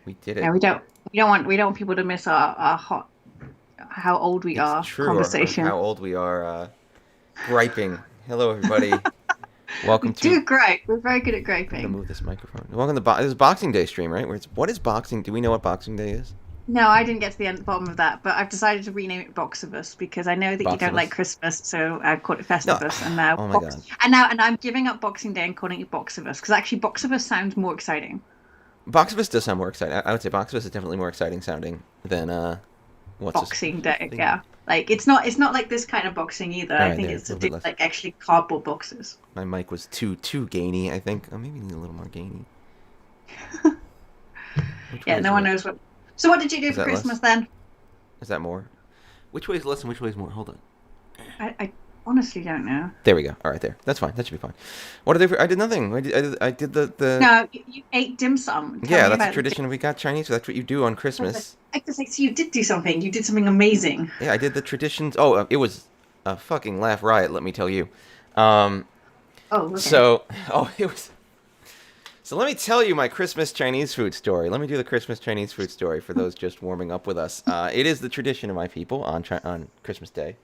We did Yeah, it. we don't want people to miss our hot how old we It's are true. Or conversation. how old we are griping. Hello, everybody. We Welcome to. do great. We're very good at I'm gonna griping. move this microphone. Welcome to this is Boxing Day stream, right? What is Boxing? Do we know what Boxing Day is? No, I didn't get to the bottom of that, but I've decided to rename it Boxivus because I know that you Box don't of like us. Christmas, so I called it No. Festivus, and now Oh my God. and I'm giving up Boxing Day and calling it Boxivus because actually Boxivus sounds more exciting. Box of us does sound more exciting. I would say Box of us is definitely more exciting sounding than what's this Boxing Day, thing? yeah. Like it's not like this kind of boxing either. All I right, think there, a it's to little do bit less. like actually cardboard boxes. My mic was too gainy. I think. Oh, maybe need a little more gainy. Which way Yeah, is no one right? knows what. So what did you do Is for that Christmas less? then? Is that more? Which way is less and which way is more? Hold on. I honestly don't know. There we go. All right, there. That's fine. That should be fine. What did I do? I did nothing. I did the. No, you ate dim sum. Tell Yeah, me that's a about the dim. tradition we got Chinese. So that's what you do on Perfect. Christmas. I was like, so you did do something. You did something amazing. Yeah, I did the traditions. Oh, it was a fucking laugh riot. Let me tell you. Um. Oh, okay. So, oh, it was. So let me tell you my Christmas Chinese food story. Let me do the Christmas Chinese food story for those just warming up with us. It is the tradition of my people on Christmas Day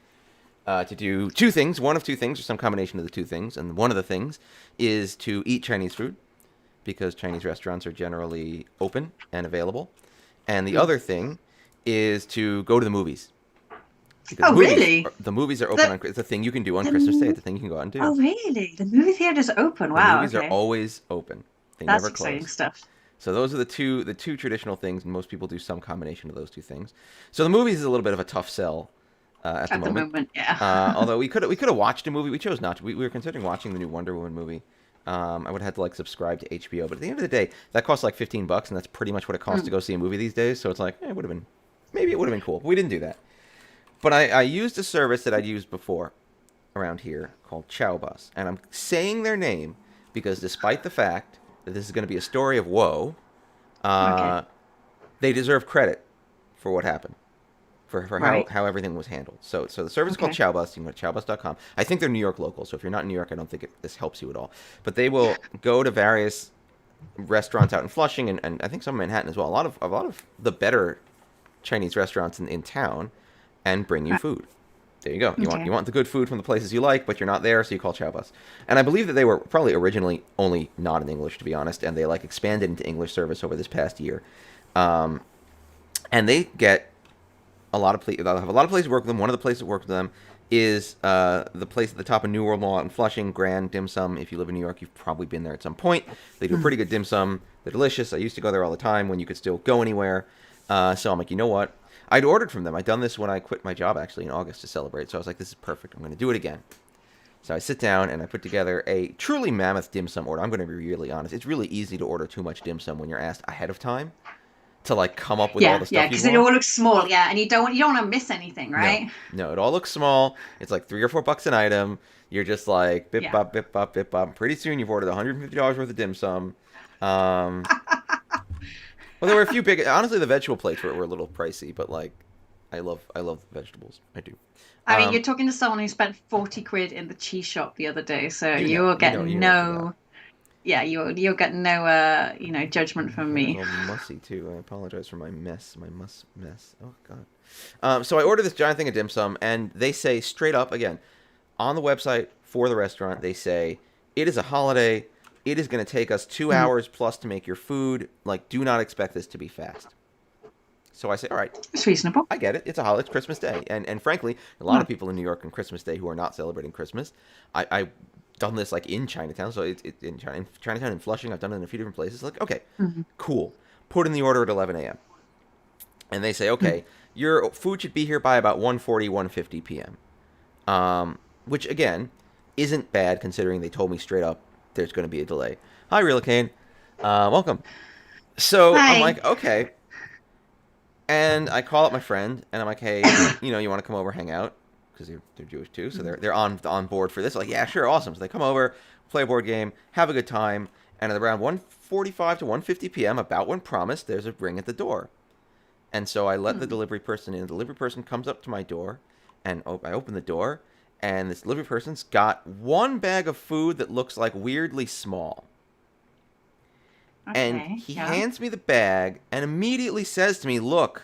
to do two things, one of two things, or some combination of the two things. And one of the things is to eat Chinese food because Chinese restaurants are generally open and available. And the Hmm. other thing is to go to the movies because Oh, really? the movies are open The, on. It's a thing you can do on Christmas Day. the It's a thing you can go out and do. oh, really? The movie theater's open. The Wow. movies are Okay, always open. They that's never exciting close. stuff. So those are the two traditional things, and most people do some combination of those two things. So the movies is a little bit of a tough sell at the At the moment. moment, yeah. Although we could have watched a movie, we chose not to. We were considering watching the new Wonder Woman movie. I would have had to like subscribe to HBO, but at the end of the day, that costs like $15, and that's pretty much what it costs to Hmm. go see a movie these days. So it's like it would have been maybe it would have been cool. But we didn't do that. But I used a service that I'd used before around here called Chow Bus, and I'm saying their name because despite the fact that this is going to be a story of woe, Okay. uh, they deserve credit for what happened, for Right. how everything was handled. So the service is called Okay. Chowbus. You can go to chowbus.com. I think they're New York local, so if you're not in New York, I don't think this helps you at all. But they will go to various restaurants out in Flushing and I think some in Manhattan as well. A lot of the better Chinese restaurants in town and bring you Right. food. There you go. You Okay. want the good food from the places you like, but you're not there, so you call Chowbus. And I believe that they were probably originally only not in English, to be honest, and they like expanded into English service over this past year. Um, and they get a lot of they'll have a lot of places to work with them. One of the places that work with them is the place at the top of New World Mall out in Flushing, Grand Dim Sum. If you live in New York, you've probably been there at some point. They do a Hmm. pretty good dim sum. They're delicious. I used to go there all the time when you could still go anywhere. So I'm like, you know what? I'd ordered from them. I'd done this when I quit my job actually in August to celebrate. So I was like, this is perfect. I'm going to do it again. So I sit down and I put together a truly mammoth dim sum order. I'm going to be really honest. It's really easy to order too much dim sum when you're asked ahead of time to like come up with all Yeah, the yeah, stuff you because it want. all looks small. Yeah, and you don't want to miss anything, No, right? no, it all looks small. It's like $3 or $4 an item. You're just like bip Yeah. bop, bip bop, bip bop. Pretty soon you've ordered $150 worth of dim sum. Um, well, there were a few big. Honestly, the vegetable plates were a little pricey, but like, I love the vegetables. I do. I mean, you're Um, talking to someone who spent 40 quid in the cheese shop the other day, so you know, you're you know, getting you know for that. no, yeah, you're getting no, judgment My from hair is me. all mussy too. I apologize for my mess, my mess. Oh God. So I order this giant thing of dim sum, and they say straight up again on the website for the restaurant, they say it is a holiday. It is going to take us two Hmm. hours plus to make your food. Like, do not expect this to be fast. So I say, all right, It's reasonable. I get it. It's a holiday. It's Christmas Day, and frankly, a lot Hmm. of people in New York on Christmas Day who are not celebrating Christmas. I done this like in Chinatown, so it's in Chinatown and Flushing. I've done it in a few different places. Like, okay, Hmm. cool. Put in the order at 11 a.m. And they say, Hmm. okay, your food should be here by about 1:40, 1:50 p.m. Which again isn't bad considering they told me straight up there's going to be a delay. Hi, Real Kane. Welcome. So I'm Hi. like, okay. And I call up my friend and I'm like, hey, you want to come over hang out? Because they're Jewish too, so they're on board for this. Like, yeah, sure, awesome. So they come over, play a board game, have a good time, and at around 1:45 to 1:50 p.m., about when promised, there's a ring at the door. And so I let the Hmm. delivery person in. The delivery person comes up to my door, and I open the door, and this delivery person's got one bag of food that looks like weirdly small. And Okay. he Yeah. hands me the bag and immediately says to me, "Look,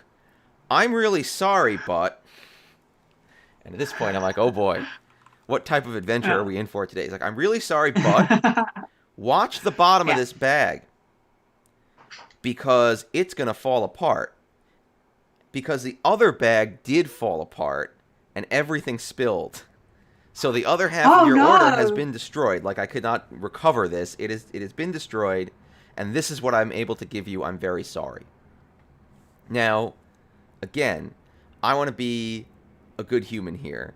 I'm really sorry, but..." And at this point, I'm like, "Oh boy, what type of adventure are Oh. we in for today?" He's like, "I'm really sorry, but watch the bottom of Yeah. this bag because it's going to fall apart. Because the other bag did fall apart and everything spilled. So the other half of Oh your order has no. been destroyed. Like, I could not recover this. It has been destroyed, and this is what I'm able to give you. I'm very sorry." Now, again, I want to be a good human here.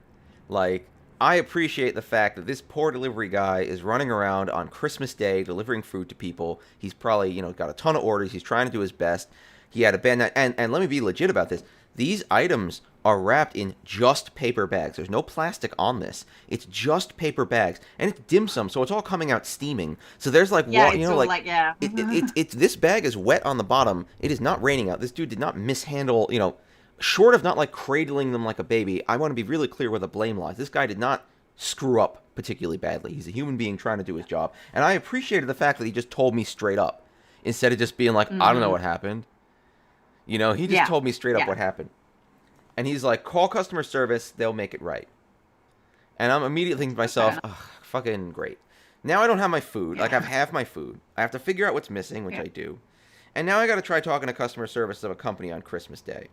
Like, I appreciate the fact that this poor delivery guy is running around on Christmas Day delivering food to people. He's probably, got a ton of orders. He's trying to do his best. He had a bad night. And let me be legit about this. These items are wrapped in just paper bags. There's no plastic on this. It's just paper bags. And it's dim sum, so it's all coming out steaming. So there's like, Yeah, it's all like, yeah. it's this bag is wet on the bottom. It is not raining out. This dude did not mishandle, short of not like cradling them like a baby. I want to be really clear where the blame lies. This guy did not screw up particularly badly. He's a human being trying to do his job. And I appreciated the fact that he just told me straight up instead of just being like, "I don't know what happened." He just Yeah. told me straight up Yeah. what happened. And he's like, "Call customer service. They'll make it right." And I'm immediately thinking to myself, "Ugh, fucking great. Now I don't have my food. Like, I have half my food. I have to figure out what's missing, which I do. And now I got to try talking to customer service of a company on Christmas Day."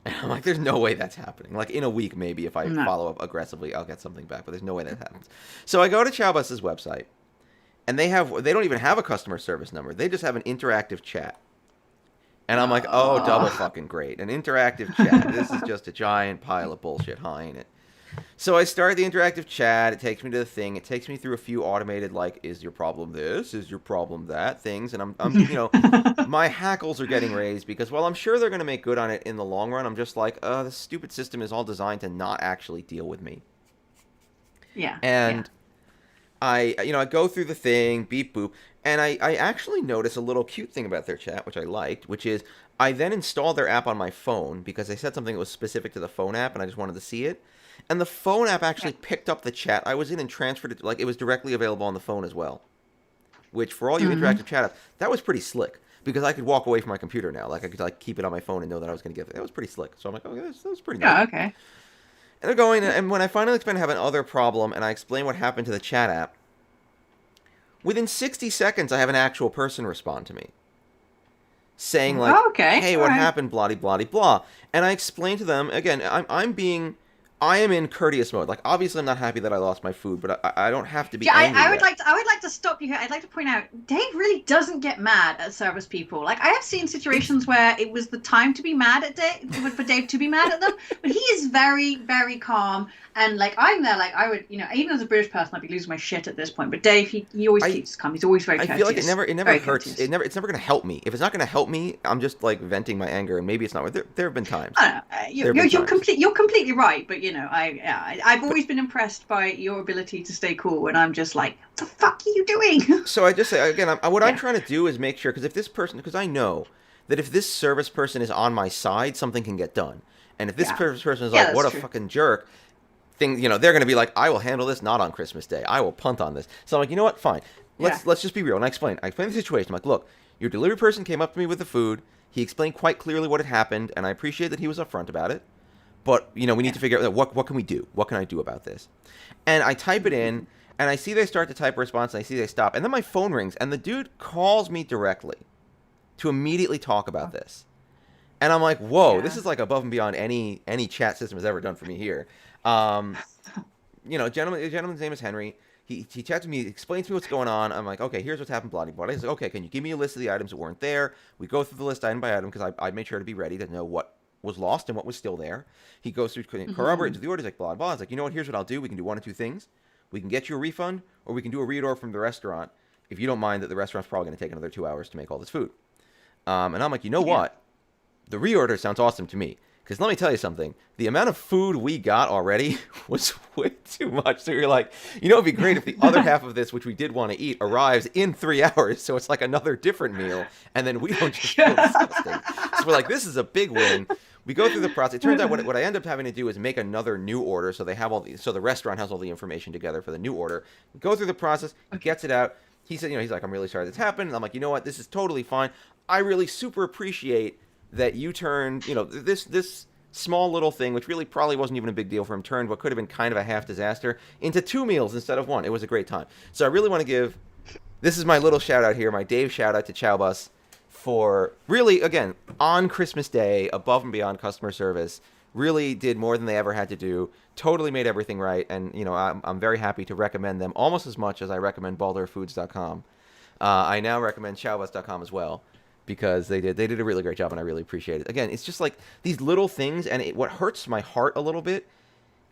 And I'm like, "There's no way that's happening. Like, in a week, maybe, if I No. follow up aggressively, I'll get something back. But there's no way that happens." So I go to Chowbus's website, and they don't even have a customer service number. They just have an interactive chat. And I'm like, "Oh, double fucking great. An interactive chat. This is just a giant pile of bullshit, huh, ain't it?" So I start the interactive chat. It takes me to the thing. It takes me through a few automated, like, "Is your problem this? Is your problem that?" things. And my hackles are getting raised because while I'm sure they're going to make good on it in the long run, I'm just like, this stupid system is all designed to not actually deal with me. Yeah. And I go through the thing, beep boop, and I actually notice a little cute thing about their chat, which I liked, which is I then installed their app on my phone because they said something that was specific to the phone app, and I just wanted to see it. And the phone app actually picked up the chat I was in and transferred it, like it was directly available on the phone as well. Which, for all you interactive chat apps, that was pretty slick because I could walk away from my computer now. Like, I could like keep it on my phone and know that I was going to get it. That was pretty slick. So I'm like, "Oh, that was pretty nice." Yeah. Okay. And they're going, and when I finally explain I have another problem and I explain what happened to the chat app, within 60 seconds I have an actual person respond to me. Saying like, Okay. "Hey, what happened, blah, blah, blah, blah." And I explain to them, again, I am in courteous mode. Like, obviously I'm not happy that I lost my food, but I don't have to be Yeah, angry I would yet. like to stop you here. I'd like to point out Dave really doesn't get mad at service people. Like, I have seen situations where it was the time to be mad at Dave, for Dave to be mad at them, but he is very, very calm. And like, I'm there, like, I would, even as a British person, I'd be losing my shit at this point. But Dave, he always keeps calm. He's always very I courteous. feel like it never Very hurts. courteous. It's never going to help me. If it's not going to help me, I'm just like venting my anger, and maybe it's not. There have been times. I don't know. You're completely right, but I've always been impressed by your ability to stay cool, and I'm just like, what the fuck are you doing? So I just say again, I'm trying to do is make sure, because if this person, because I know that if this service person is on my side, something can get done, and if this person is like, "What a fucking jerk," they're going to be like, "I will handle this not on Christmas Day. I will punt on this." So I'm like, you know what? Fine. Let's just be real. And I explain the situation. I'm like, "Look, your delivery person came up to me with the food. He explained quite clearly what had happened, and I appreciate that he was upfront about it. But, we need to figure out what can we do? What can I do about this?" And I type it in, and I see they start to type a response, and I see they stop. And then my phone rings, and the dude calls me directly to immediately talk about this. And I'm like, whoa, this is like above and beyond any chat system has ever done for me here. Gentleman's name is Henry. He chats with me, explains to me what's going on. I'm like, "Okay, here's what's happened, blah, blah, blah." He's like, "Okay, can you give me a list of the items that weren't there?" We go through the list item by item because I made sure to be ready to know what was lost and what was still there. He goes through, corroborates the orders, like, blah, blah. He's like, "You know what, here's what I'll do. We can do one of two things. We can get you a refund, or we can do a reorder from the restaurant if you don't mind that the restaurant's probably going to take another 2 hours to make all this food." And I'm like, you know what? The reorder sounds awesome to me. Because let me tell you something. The amount of food we got already was way too much. So you're like, it'd be great if the other half of this, which we did want to eat, arrives in 3 hours. So it's like another different meal. And then we don't just feel disgusting. So we're like, this is a big win. We go through the process. It turns out what I end up having to do is make another new order. So they have so the restaurant has all the information together for the new order. We go through the process. He gets it out. he said, he's like, I'm really sorry this happened. And I'm like, you know what? This is totally fine. I really super appreciate that you turned, this small little thing, which really probably wasn't even a big deal for him, turned what could have been kind of a half disaster into 2 meals instead of 1. It was a great time. So I really want to give, this is my little shout out here, my Dave shout out to Chow Bus for really, again, on Christmas Day, above and beyond customer service, really did more than they ever had to do, totally made everything right, and, I'm very happy to recommend them almost as much as I recommend balderfoods.com. I now recommend chowbus.com as well, because they did a really great job, and I really appreciate it. Again, it's just like these little things, and what hurts my heart a little bit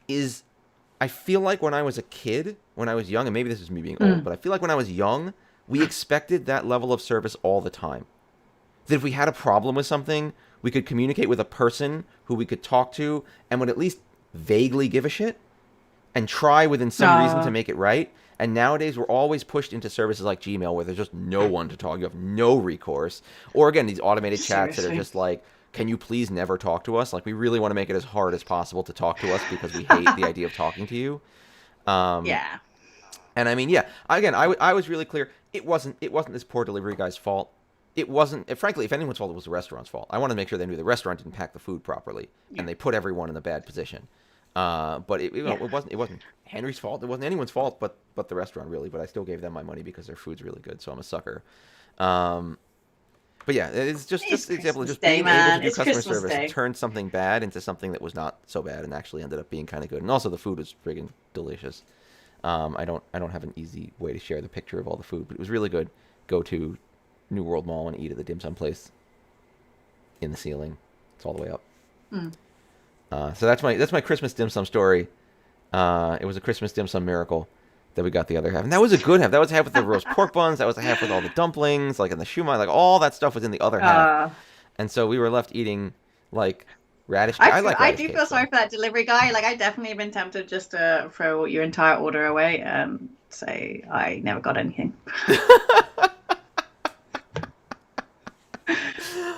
is I feel like when I was a kid, when I was young, and maybe this is me being old, but I feel like when I was young, we expected that level of service all the time. That if we had a problem with something, we could communicate with a person who we could talk to and would at least vaguely give a shit and try within some reason to make it right. And nowadays, we're always pushed into services like Gmail where there's just no one to talk. You have no recourse. Or again, these automated chats that are just like, can you please never talk to us? Like, we really want to make it as hard as possible to talk to us because we hate the idea of talking to you. Yeah. And I mean, yeah, again, I was really clear. It wasn't this poor delivery guy's fault. It wasn't, frankly, if anyone's fault, it was the restaurant's fault. I wanted to make sure they knew the restaurant didn't pack the food properly, and they put everyone in a bad position. But it wasn't Henry's fault. It wasn't anyone's fault, but the restaurant really. But I still gave them my money because their food's really good. So I'm a sucker. But yeah, it's just the example of just being able to do customer service, turn something bad into something that was not so bad and actually ended up being kind of good. And also the food was friggin' delicious. I don't have an easy way to share the picture of all the food, but it was really good. Go to New World Mall and eat at the dim sum place in the ceiling. It's all the way up. So that's my Christmas dim sum story. It was a Christmas dim sum miracle that we got the other half, and that was a good half. That was half with the roast pork buns. That was a half with all the dumplings, like in the shumai, like all that stuff was in the other half. And so we were left eating like radish. I do feel sorry for that delivery guy. Like, I definitely have been tempted just to throw your entire order away and say I never got anything.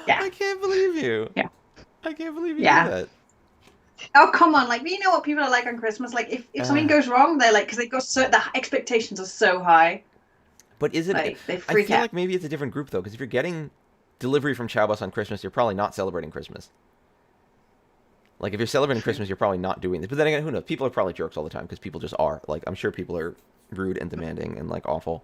Yeah. I can't believe you. Yeah. I can't believe you did that. Oh, come on. Like, you know what people are like on Christmas? Like, if something goes wrong, they're like, because they go the expectations are so high. But is it, like, they I freak feel out. like maybe it's a different group, though, because if you're getting delivery from Chow Bus on Christmas, you're probably not celebrating Christmas. Like, if you're celebrating Christmas, you're probably not doing this. But then again, who knows? People are probably jerks all the time, because people just are. Like, I'm sure people are rude and demanding and, like, awful.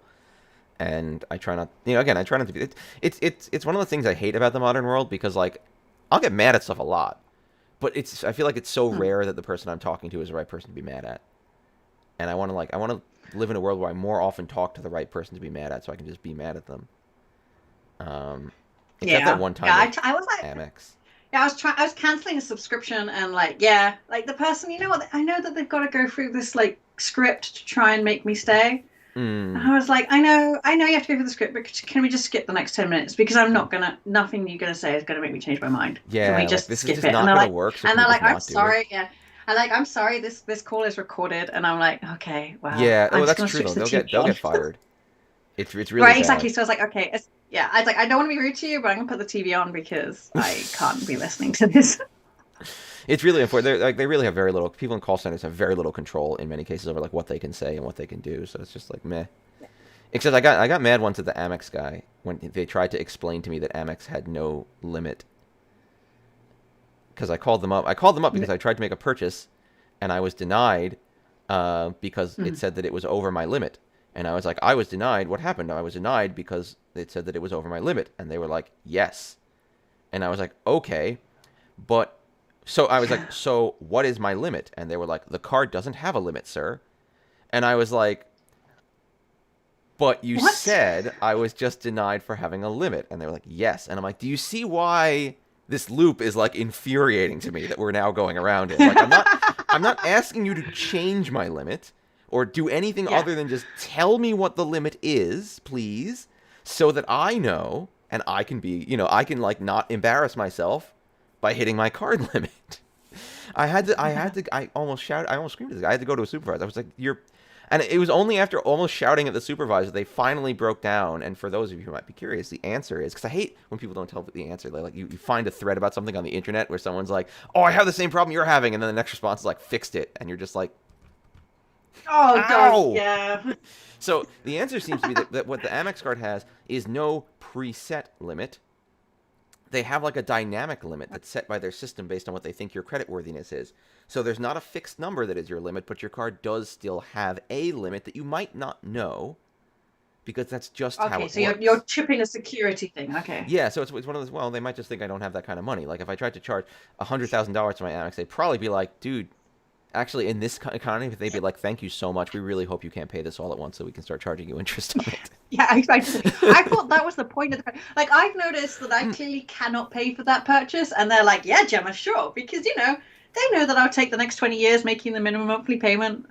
And I try not, again, I try not to be. It's one of the things I hate about the modern world, because, like, I'll get mad at stuff a lot, but I feel like it's so rare that the person I'm talking to is the right person to be mad at. And I want to live in a world where I more often talk to the right person to be mad at, so I can just be mad at them. Except that one time I was like, Amex. Yeah, I was canceling a subscription, and like the person, I know that they've got to go through this like script to try and make me stay. And I was like, I know you have to go through the script, but can we just skip the next 10 minutes? Because nothing you're gonna say is gonna make me change my mind. Yeah, can we just this skip is just it? not And they're gonna like, work. So and they're like, I'm sorry. It. Yeah, I'm sorry. This call is recorded, and I'm like, okay, wow. Yeah, I'm that's true though. They'll get fired. It's really right, bad. exactly. So I was like, okay, I was like, I don't want to be rude to you, but I'm gonna put the TV on because I can't be listening to this. It's really important. They really have very little. People in call centers have very little control in many cases over like what they can say and what they can do. So it's just like meh. Except I got mad once at the Amex guy when they tried to explain to me that Amex had no limit. Because I called them up. Because I tried to make a purchase, and I was denied because it said that it was over my limit. And I was like, I was denied. What happened? I was denied because it said that it was over my limit. And they were like, yes. And I was like, okay, but. So I was like, so what is my limit? And they were like, the card doesn't have a limit, sir. And I was like, but you said I was just denied for having a limit. And they were like, yes. And I'm like, do you see why this loop is like infuriating to me that we're now going around in? Like, I'm not asking you to change my limit or do anything other than just tell me what the limit is, please, so that I know and I can be, I can like not embarrass myself by hitting my card limit. I almost screamed at this guy. I had to go to a supervisor. I was like, and it was only after almost shouting at the supervisor, they finally broke down. And for those of you who might be curious, the answer is, because I hate when people don't tell the answer. Like you find a thread about something on the internet where someone's like, oh, I have the same problem you're having. And then the next response is like, fixed it. And you're just like, Oh, don't. Ow! Yeah. So the answer seems to be that what the Amex card has is no preset limit. They have like a dynamic limit that's set by their system based on what they think your credit worthiness is. So there's not a fixed number that is your limit, but your card does still have a limit that you might not know because that's just how Okay, it so you're works. chipping a security thing. Okay. Yeah, so it's one of those. Well, they might just think I don't have that kind of money. Like if I tried to charge $100,000 to my Amex, they'd probably be like, "Dude, actually, in this economy, they'd be like, thank you so much. We really hope you can't pay this all at once, so we can start charging you interest on Yeah, I thought that was the point of the like. I've noticed that I it." clearly cannot pay for that purchase, and they're like, "Yeah, Gemma, sure," because they know that I'll take the next 20 years making the minimum monthly payment.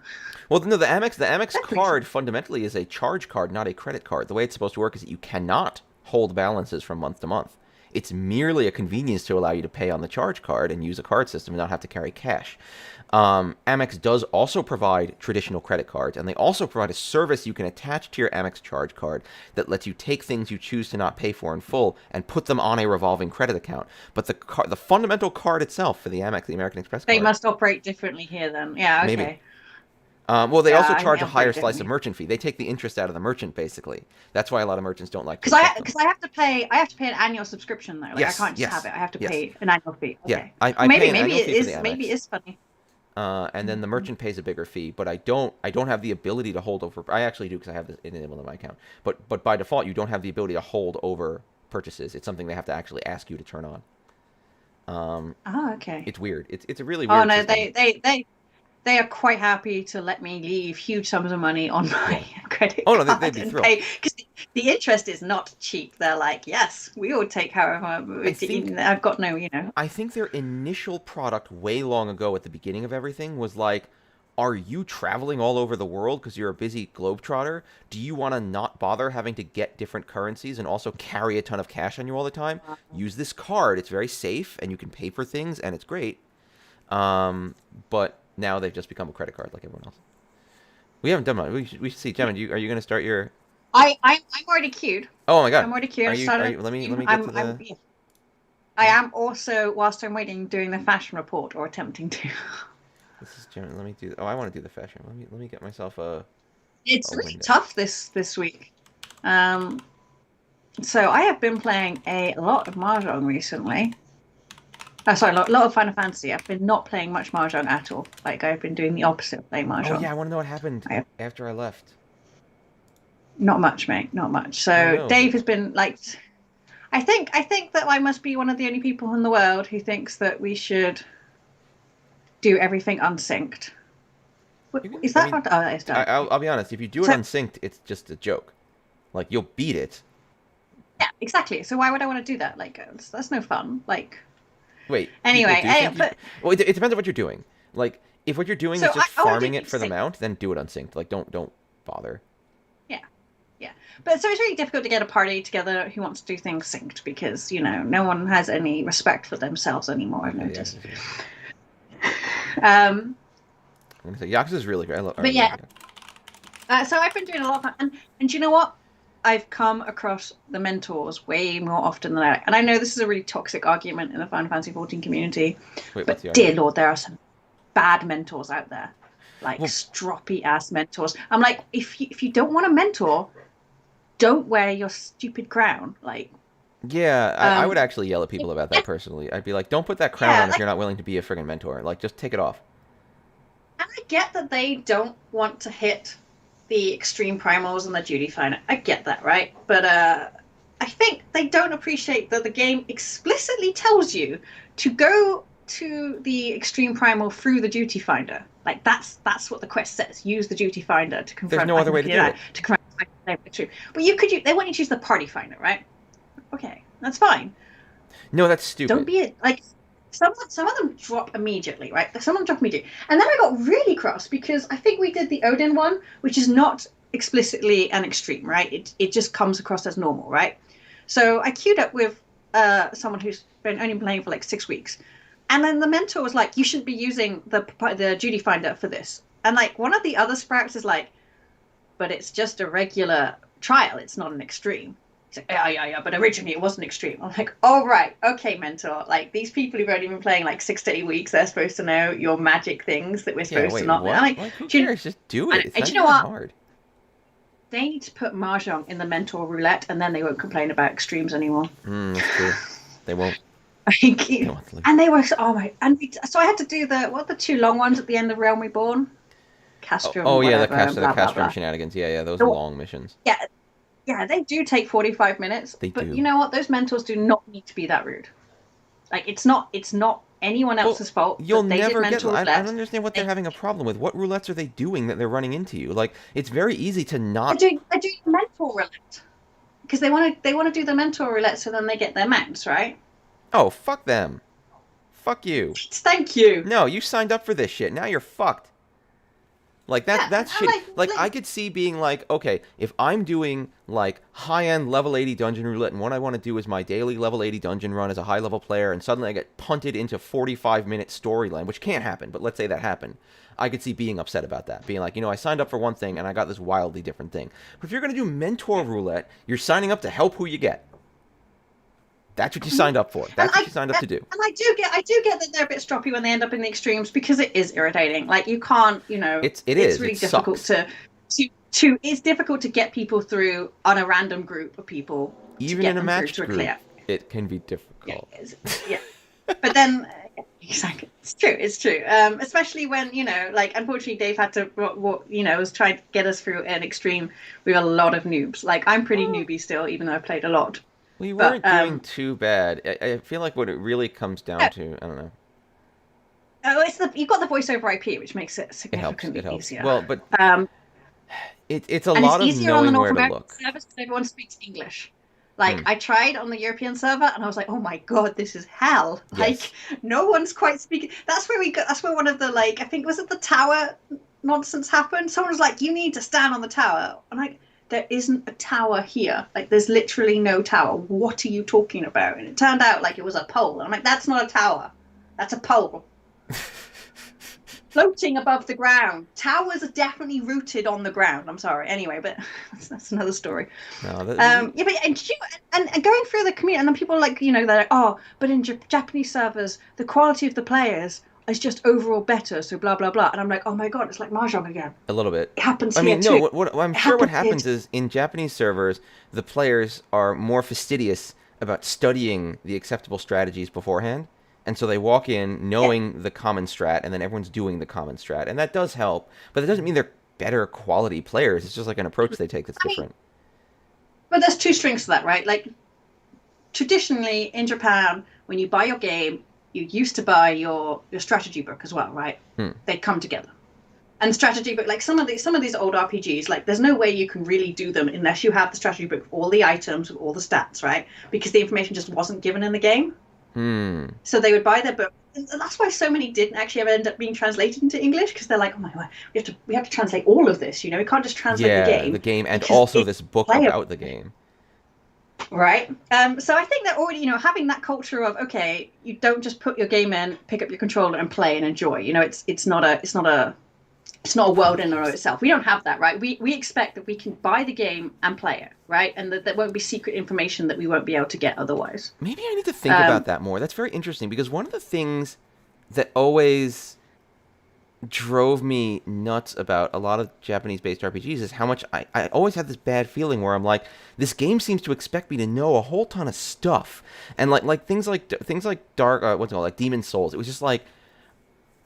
Well, no, the Amex That makes card sense. fundamentally is a charge card, not a credit card. The way it's supposed to work is that you cannot hold balances from month to month. It's merely a convenience to allow you to pay on the charge card and use a card system and not have to carry cash. Amex does also provide traditional credit cards, and they also provide a service you can attach to your Amex charge card that lets you take things you choose to not pay for in full and put them on a revolving credit account. But the fundamental card itself for the Amex, the American Express They card, must operate differently here then. Yeah, maybe. okay. Well, they Yeah, also I think charge they a higher operate slice of differently. merchant fee. They take the interest out of the merchant, basically. That's why a lot of merchants don't like to accept them. Because I have to pay an annual subscription though. Like I Yes, can't just have yes, it. I have to yes. pay an annual fee. Yeah, Okay. I Well, pay maybe an maybe annual it fee for the is maybe Amex, it is funny. and then the Mhm. merchant pays a bigger fee. But I don't have the ability to hold over. I actually do because I have this enabled in my account. But by default, you don't have the ability to hold over purchases. It's something they have to actually ask you to turn on. Oh, okay. It's weird. It's a really Oh weird no, system. they are quite happy to let me leave huge sums of money on my Yeah. credit Oh no, they'd card be and thrilled. pay because the interest is not cheap. They're like, yes, we will take however. I think I've got no. I think their initial product way long ago at the beginning of everything was like, are you traveling all over the world because you're a busy globetrotter? Do you want to not bother having to get different currencies and also carry a ton of cash on you all the time? Use this card. It's very safe and you can pay for things and it's great. But now they've just become a credit card like everyone else. We haven't done much. We should see, Gemma. Are you going to start your? I'm already queued. Oh my God. I'm already queued. Are I you? Are started. you? Let me get to I'm the. yeah. I am also whilst I'm waiting doing the fashion report or attempting to. This is Gemma. Let me do. Oh, I want to do the fashion. Let me get myself It's a really window. tough this week. Um, so I have been playing a lot of Mahjong recently. Oh, sorry, a lot of Final Fantasy. I've been not playing much Mahjong at all. Like I've been doing the opposite of playing Oh Mahjong. yeah, I want to know what happened I have after I left. not much, mate. Not much. Oh So no. Dave has been like, I think that I must be one of the only people in the world who thinks that we should do everything unsynced. You can. Is I that mean, what? Oh, it's done. I'll be honest. If you do it So unsynced, it's just a joke. Like you'll beat it. yeah, exactly. So why would I want to do that? Like that's no fun. Like Wait, people anyway, do think you. but Well, it depends on what you're doing. Like if what you're doing so is just I want to farming do it things for the synced. mount, then do it unsynced. Like don't bother. Yeah. Yeah. But so it's really difficult to get a party together who wants to do things synced because, no one has any respect for themselves anymore, I've Okay, the noticed. Yakuza is. Um, I'm gonna say Yakuza is really great. I but love yeah, Yakuza. so I've been doing a lot of fun. And do you know what? I've come across the mentors way more often than I like. And I know this is a really toxic argument in the Final Fantasy 14 community, Wait, what's the but dear argument? Lord, there are some bad mentors out there. Like Well, stroppy ass mentors. I'm like, if you don't want a mentor, don't wear your stupid crown. Like, yeah, I would um, actually yell at people about that personally. I'd be like, don't put that crown yeah, on if like you're not willing to be a friggin' mentor. Like, just take it off. and I get that they don't want to hit the extreme primals and the duty finder. I get that, right? But I think they don't appreciate that the game explicitly tells you to go to the extreme primal through the duty finder. Like that's what the quest says. Use the duty finder to There's confront. no I other can way to repeat it do now, it. to confront the extreme. But they want you to use the party finder, right? Okay, that's fine. No, that's Don't stupid. be like some of them drop immediately, right? Some of them drop immediately, and then I got really cross because I think we did the Odin one, which is not explicitly an extreme, right? It just comes across as normal, right? So I queued up with someone who's been only playing for like 6 weeks, and then the mentor was like, "You shouldn't be using the duty finder for this." And like one of the other sprouts is like, "But it's just a regular trial. It's not an extreme." He's like, yeah, but originally it wasn't extreme. I'm like, oh, right, okay, mentor. Like, these people who've only been playing like 6 to 8 weeks, they're supposed to know your magic things that we're Yeah, supposed to wait, not know. what? Like, Like, who do you, cares? Just do it. It's and not do you know even that what? hard. They need to put Mahjong in the mentor roulette, and then they won't complain about extremes anymore. That's true. They won't. Like, They won't lose. and they were, oh my, and so I had to do the 2 long ones at the end of Realm Reborn? Castrum, Yeah, whatever, the blah, blah, Castrum blah. shenanigans. Yeah, those So, long missions. yeah, yeah, they do take 45 minutes, They but do. you know what? Those mentors do not need to be that rude. Like, it's not anyone Well, else's fault you'll that they did never get. mentor I don't roulette. understand what they're having a problem with. What roulettes are they doing that they're running into you? Like, it's very easy to not. They're doing mentor roulette because they want to do the mentor roulette so then they get their mounts, right? Oh, fuck them. Fuck you. Thank you. No, you signed up for this shit. Now you're fucked. Like Yeah, that's and shitty. Like I could see being like, okay, if I'm doing like high-end level 80 dungeon roulette and what I want to do is my daily level 80 dungeon run as a high-level player and suddenly I get punted into 45-minute storyline, which can't happen, but let's say that happened. I could see being upset about that. Being like, I signed up for one thing and I got this wildly different thing. But if you're going to do mentor roulette, you're signing up to help who you get. That's what you signed up for. That's what you signed up to do. And I do get that they're a bit stroppy when they end up in the extremes because it is irritating. Like you can't, It's really it difficult sucks. to it's difficult to get people through on a random group of people. Even in a matched group, it can be difficult. Yeah. But then exactly, it's true. Especially when like unfortunately Dave had to was trying to get us through an extreme with a lot of noobs. Like I'm pretty newbie still, even though I've played a lot. We weren't doing too bad. I feel like what it really comes down to, I don't know. Oh, you've got the voice over IP, which makes it significantly easier. Well, but it's a and lot it's of easier on the knowing North where to American look. service because everyone speaks English. Like I tried on the European server, and I was like, "Oh my god, this is hell!" Yes. Like no one's quite speaking. That's where That's where one of the I think was it the tower nonsense happened. Someone was like, "You need to stand on the tower," and like. There isn't a tower here. Like, there's literally no tower. What are you talking about? And it turned out like it was a pole. I'm like, that's not a tower. That's a pole. Floating above the ground. Towers are definitely rooted on the ground. I'm sorry. Anyway, but that's another story. No, yeah, but and going through the community, and then people they're like, oh, but in Japanese servers, the quality of the players is just overall better, so blah blah blah. And I'm like, oh my god, it's like Mahjong again. A little bit. It happens here too. No, what I'm sure what happens is in Japanese servers, the players are more fastidious about studying the acceptable strategies beforehand, and so they walk in knowing the common strat, and then everyone's doing the common strat, and that does help. But that doesn't mean they're better quality players. It's just like an approach they take that's different. But there's two strings to that, right? Like traditionally in Japan, when you buy your game, you used to buy your strategy book as well, right? They come together. And strategy book, like some of these old RPGs, like there's no way you can really do them unless you have the strategy book with all the items, with all the stats, right? Because the information just wasn't given in the game. So they would buy their book. And that's why so many didn't actually ever end up being translated into English, because they're like, oh my god, we have to translate all of this, we can't just translate the game and also this book about the game. Right. So I think that already, having that culture of, okay, you don't just put your game in, pick up your controller and play and enjoy. It's not a world in and of itself. We don't have that, right? We expect that we can buy the game and play it, right? And that there won't be secret information that we won't be able to get otherwise. Maybe I need to think about that more. That's very interesting, because one of the things that always drove me nuts about a lot of Japanese-based RPGs is how much I always had this bad feeling where I'm like, this game seems to expect me to know a whole ton of stuff, and like things like Dark, what's it called, like Demon Souls. It was just like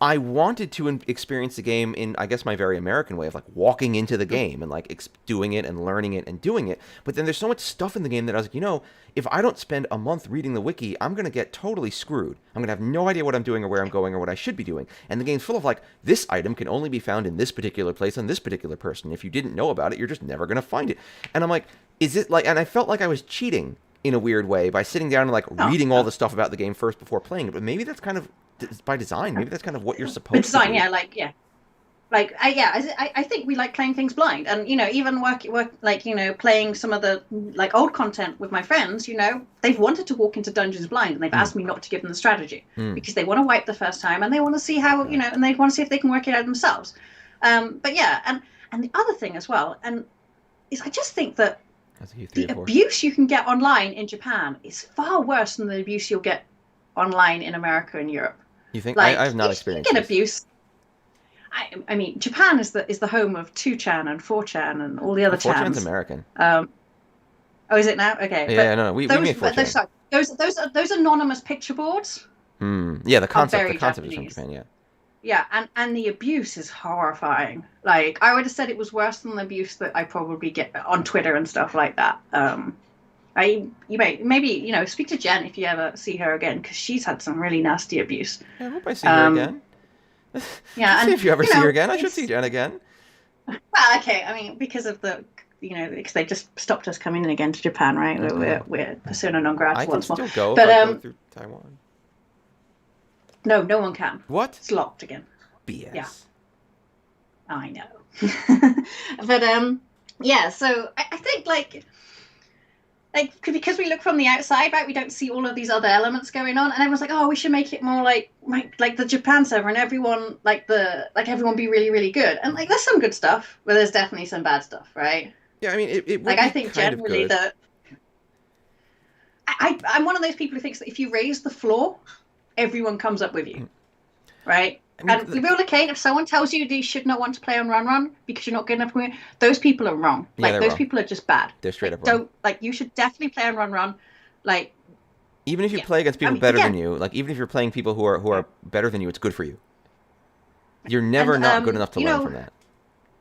I wanted to experience the game in, I guess, my very American way of like walking into the game and like doing it and learning it and doing it. But then there's so much stuff in the game that I was like, if I don't spend a month reading the wiki, I'm going to get totally screwed. I'm going to have no idea what I'm doing or where I'm going or what I should be doing. And the game's full of like, this item can only be found in this particular place on this particular person. If you didn't know about it, you're just never going to find it. And I'm like, is it like, and I felt like I was cheating in a weird way by sitting down and like reading all the stuff about the game first before playing it. But maybe that's kind of by design. Maybe that's kind of what you're supposed to do. I think we like playing things blind, and even work playing some of the like old content with my friends. They've wanted to walk into dungeons blind, and they've asked me not to give them the strategy because they want to wipe the first time, and they want to see how and they want to see if they can work it out themselves. But yeah, and the other thing as well, and is I just think that That's a Q3 the or 4. abuse you can get online in Japan is far worse than the abuse you'll get online in America and Europe. You think? Like, I have not you experienced get this. abuse. I mean, Japan is the home of 2chan and 4chan and all the other 4chan's chans. American. Oh, is it now? Okay. Yeah, no, we made 4chan. Those anonymous picture boards Yeah, the are concept very is from Japanese. Japan, yeah. Yeah, and the abuse is horrifying. Like, I would have said it was worse than the abuse that I probably get on Twitter and stuff like that. Maybe speak to Jen if you ever see her again, because she's had some really nasty abuse. Yeah, I hope I see her again. Yeah, and if you ever see her again, I should see Jen again. Well, okay. I mean, because of because they just stopped us coming in again to Japan, right? Okay. We're persona non grata I can once still more. go But if I go through Taiwan. no one can. What? It's locked again. BS. Yeah. I know. But yeah. So I think like because we look from the outside, right, we don't see all of these other elements going on, and everyone's like, oh, we should make it more like the Japan server, and everyone everyone be really, really good, and like there's some good stuff, but there's definitely some bad stuff, right? Yeah, I mean, it would Like, be I think kind of generally good. that I'm one of those people who thinks that if you raise the floor, everyone comes up with you, right? I mean, And real Kane, if someone tells you you should not want to play on Run because you're not good enough, those people are wrong. Yeah, Like, they're those wrong. people are just bad. They're straight Like, up wrong. don't you should definitely play on Run. Like, Even if you yeah. play against people I mean, better than again- you, like even if you're playing people who are better than you, it's good for you. You're never not good enough to learn from that.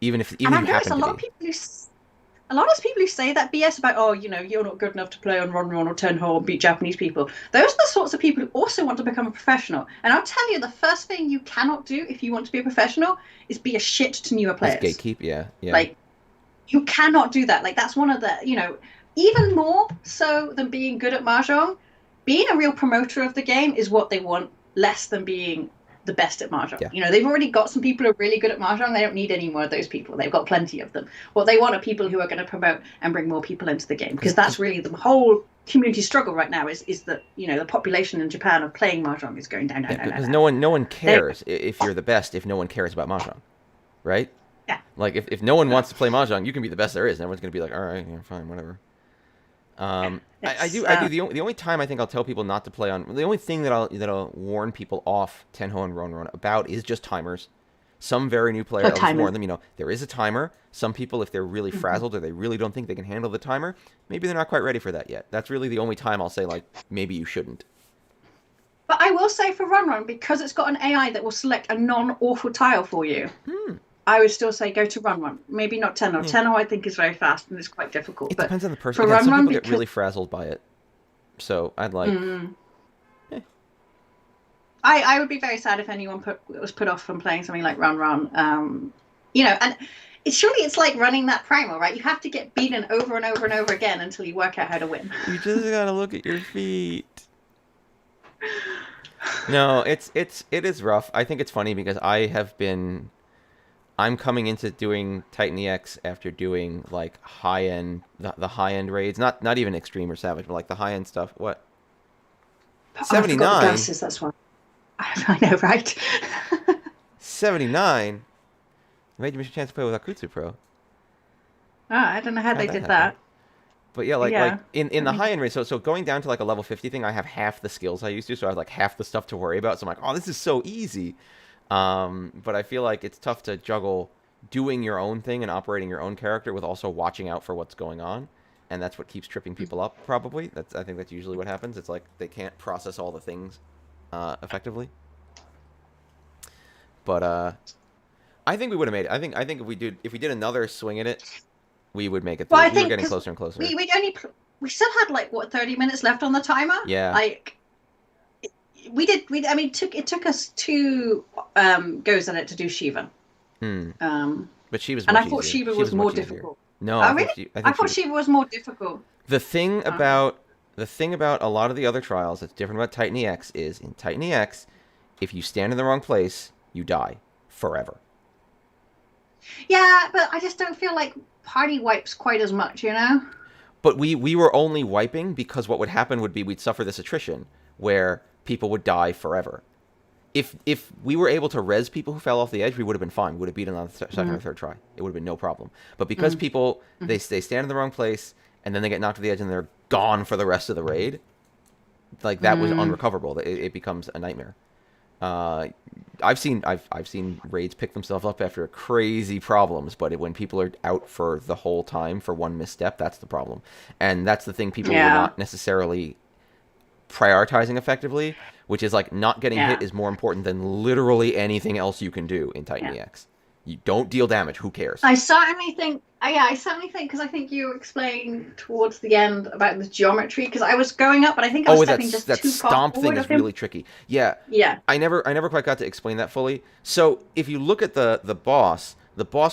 Even if you and I've noticed happen a to lot be. of people who say that BS about, you're not good enough to play on Run or Tenho or beat Japanese people. Those are the sorts of people who also want to become a professional. And I'll tell you, the first thing you cannot do if you want to be a professional is be a shit to newer players. It's gatekeep, yeah. Like, you cannot do that. Like, that's one of the, even more so than being good at Mahjong, being a real promoter of the game is what they want, less than being the best at Mahjong. Yeah. They've already got some people who are really good at Mahjong. They don't need any more of those people. They've got plenty of them. What they want are people who are going to promote and bring more people into the game, because that's really the whole community struggle right now is that, the population in Japan of playing Mahjong is going down. Because no one cares if you're the best if no one cares about Mahjong, right? Yeah. Like if no one wants to play Mahjong, you can be the best there is, and everyone's gonna be like, all right, yeah, fine, whatever. I do. The only time I think I'll tell people not to play on, the only thing that I'll warn people off Tenho and Ron about is just timers. Some very new player, I'll warn them. There is a timer. Some people, if they're really frazzled or they really don't think they can handle the timer, maybe they're not quite ready for that yet. That's really the only time I'll say, like, maybe you shouldn't. But I will say for Run, because it's got an AI that will select a non-awful tile for you, I would still say go to Run. Maybe not Tenno. Tenno, I think, is very fast and it's quite difficult. It but depends on the person. For Again, some people because... get really frazzled by it. So I'd like... I would be very sad if anyone was put off from playing something like Run. And surely it's like running that primal, right? You have to get beaten over and over and over again until you work out how to win. You just gotta look at your feet. No, it is rough. I think it's funny because I'm coming into doing Titan EX after doing like high end the high end raids, not even extreme or savage, but like the high end stuff. What? 79. I forgot the glasses, that's why. I know, right? 79. Made you miss a chance to play with Akutsu Pro. Oh, I don't know how they did happen? that. But yeah, like in the high end race, so going down to like a level 50 thing, I have half the skills I used to, so I have like half the stuff to worry about. So I'm like, oh, this is so easy. But I feel like it's tough to juggle doing your own thing and operating your own character with also watching out for what's going on, and that's what keeps tripping people up. Probably I think that's usually what happens. It's like they can't process all the things effectively. But I think we would have made it. I think if we did another swing at it, we would make it through. Well, I We think were getting closer and closer. We still had like 30 minutes left on the timer. Yeah. Like it took us 2 goes at it to do Shiva. But Shiva's and much I thought easier. Shiva was more difficult. No, Oh, really? I thought Shiva was more difficult. The thing about a lot of the other trials that's different about Titan EX is in Titan EX, if you stand in the wrong place, you die forever. Yeah, but I just don't feel like party wipes quite as much, But we were only wiping because what would happen would be we'd suffer this attrition where people would die forever. If we were able to res people who fell off the edge, we would have been fine. We would have beaten on the second or third try. It would have been no problem. But because people they stand in the wrong place and then they get knocked to the edge and they're gone for the rest of the raid. Like that was unrecoverable. It becomes a nightmare. I've seen raids pick themselves up after crazy problems, but when people are out for the whole time for one misstep, that's the problem, and that's the thing people were not necessarily prioritizing effectively, which is like not getting hit is more important than literally anything else you can do in Titan EX. You don't deal damage. Who cares? I certainly think, because I think you explained towards the end about the geometry, because I was going up, but I think I was stepping just that too stomp far thing is really tricky. Yeah. I never quite got to explain that fully. So if you look at the boss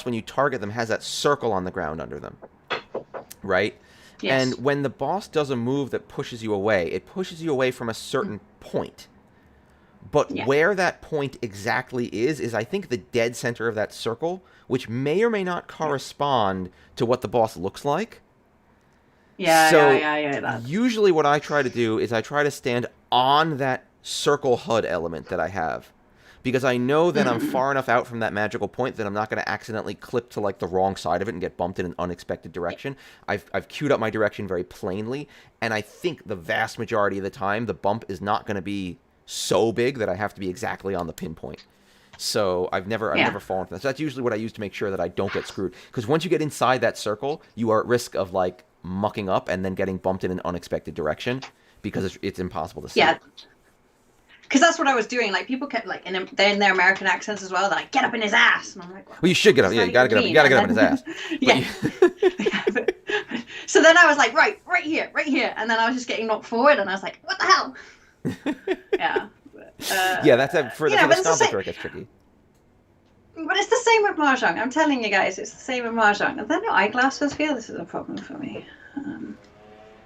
when you target them has that circle on the ground under them, right? Yes. And when the boss does a move that pushes you away, it pushes you away from a certain point. But where that point exactly is I think the dead center of that circle, which may or may not correspond to what the boss looks like. Usually what I try to do is I try to stand on that circle HUD element that I have. Because I know that I'm far enough out from that magical point that I'm not going to accidentally clip to like the wrong side of it and get bumped in an unexpected direction. I've queued up my direction very plainly, and I think the vast majority of the time the bump is not going to be so big that I have to be exactly on the pinpoint. So I've never fallen for that. So that's usually what I use to make sure that I don't get screwed. Because once you get inside that circle, you are at risk of like mucking up and then getting bumped in an unexpected direction because it's impossible to see. Yeah. Because that's what I was doing. Like people kept like in their American accents as well. They're like, get up in his ass, and I'm like, well, you should get up. Yeah, you gotta get up. You gotta get up in his ass. So then I was like, right here, and then I was just getting knocked forward, and I was like, what the hell? That's for the stomp trick. It's tricky. But it's the same with Mahjong. I'm telling you guys, it's the same with Mahjong. Are there no eyeglasses here? This is a problem for me.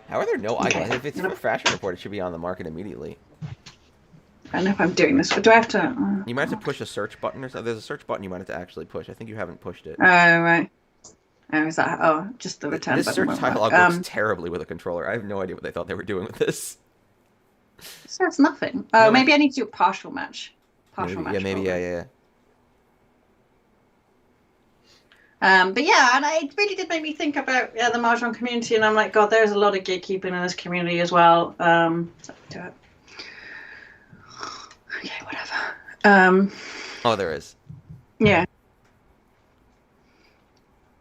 How are there no eyeglasses? If it's for fashion report, it should be on the market immediately. I don't know if I'm doing this, but do I have to... You might have to push a search button or something. There's a search button you might have to actually push. I think you haven't pushed it. Oh, right. Oh, is that... Oh, just the return button. This button. Search dialogue works terribly with a controller. I have no idea what they thought they were doing with this. So it's nothing. Oh, maybe I need to do a partial match. Yeah, maybe, yeah. But yeah, and it really did make me think about the Mahjong community, and I'm like, God, there's a lot of gatekeeping in this community as well. Do it. Okay, whatever. Oh, there is. Yeah.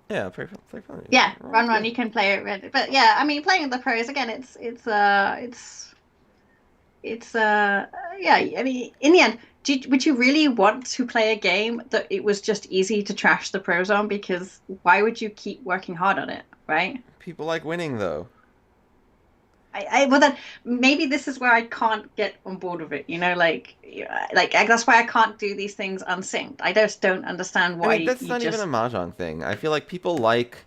Yeah, play fun. Yeah, run. You can play it, but yeah, I mean, playing with the pros again, yeah. I mean, in the end, would you really want to play a game that it was just easy to trash the pros on? Because why would you keep working hard on it, right? People like winning, though. Well, then maybe this is where I can't get on board with it. You know, like that's why I can't do these things unsynced. I just don't understand why. I mean, that's not even a Mahjong thing. I feel like people like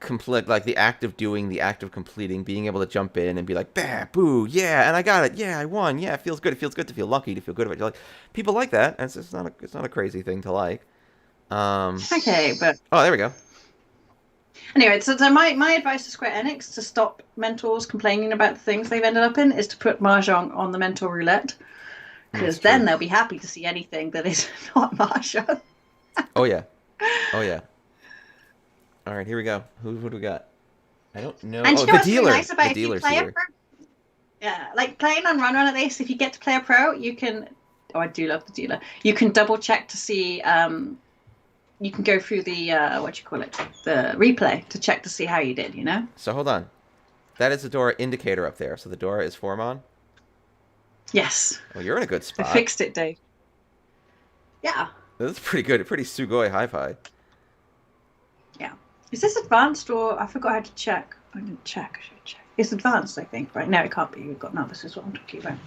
the act of doing, the act of completing, being able to jump in and be like, bah, boo, yeah, and I got it, yeah, I won, yeah, it feels good. It feels good to feel lucky, to feel good about it. You're like, people like that, and it's not a crazy thing to like. Okay, but there we go. Anyway, so my advice to Square Enix to stop mentors complaining about the things they've ended up in is to put Mahjong on the mentor roulette, because then they'll be happy to see anything that is not Mahjong. Oh yeah. All right, here we go. Who do we got? I don't know. And the dealer. Nice about the dealer's here. Yeah, like playing on Run at least, if you get to play a pro, you can. Oh, I do love the dealer. You can double check to see. You can go through the the replay to check to see how you did. You know. So hold on, that is the Dora indicator up there. So the Dora is Formon. Yes. Well, you're in a good spot. I fixed it, Dave. Yeah. That's pretty good. Pretty Sugoi hi-fi. Yeah. Is this advanced or I forgot how to check? I didn't check. I should check. It's advanced, I think. Right? No, it can't be. We've got no. This is what I'm talking about.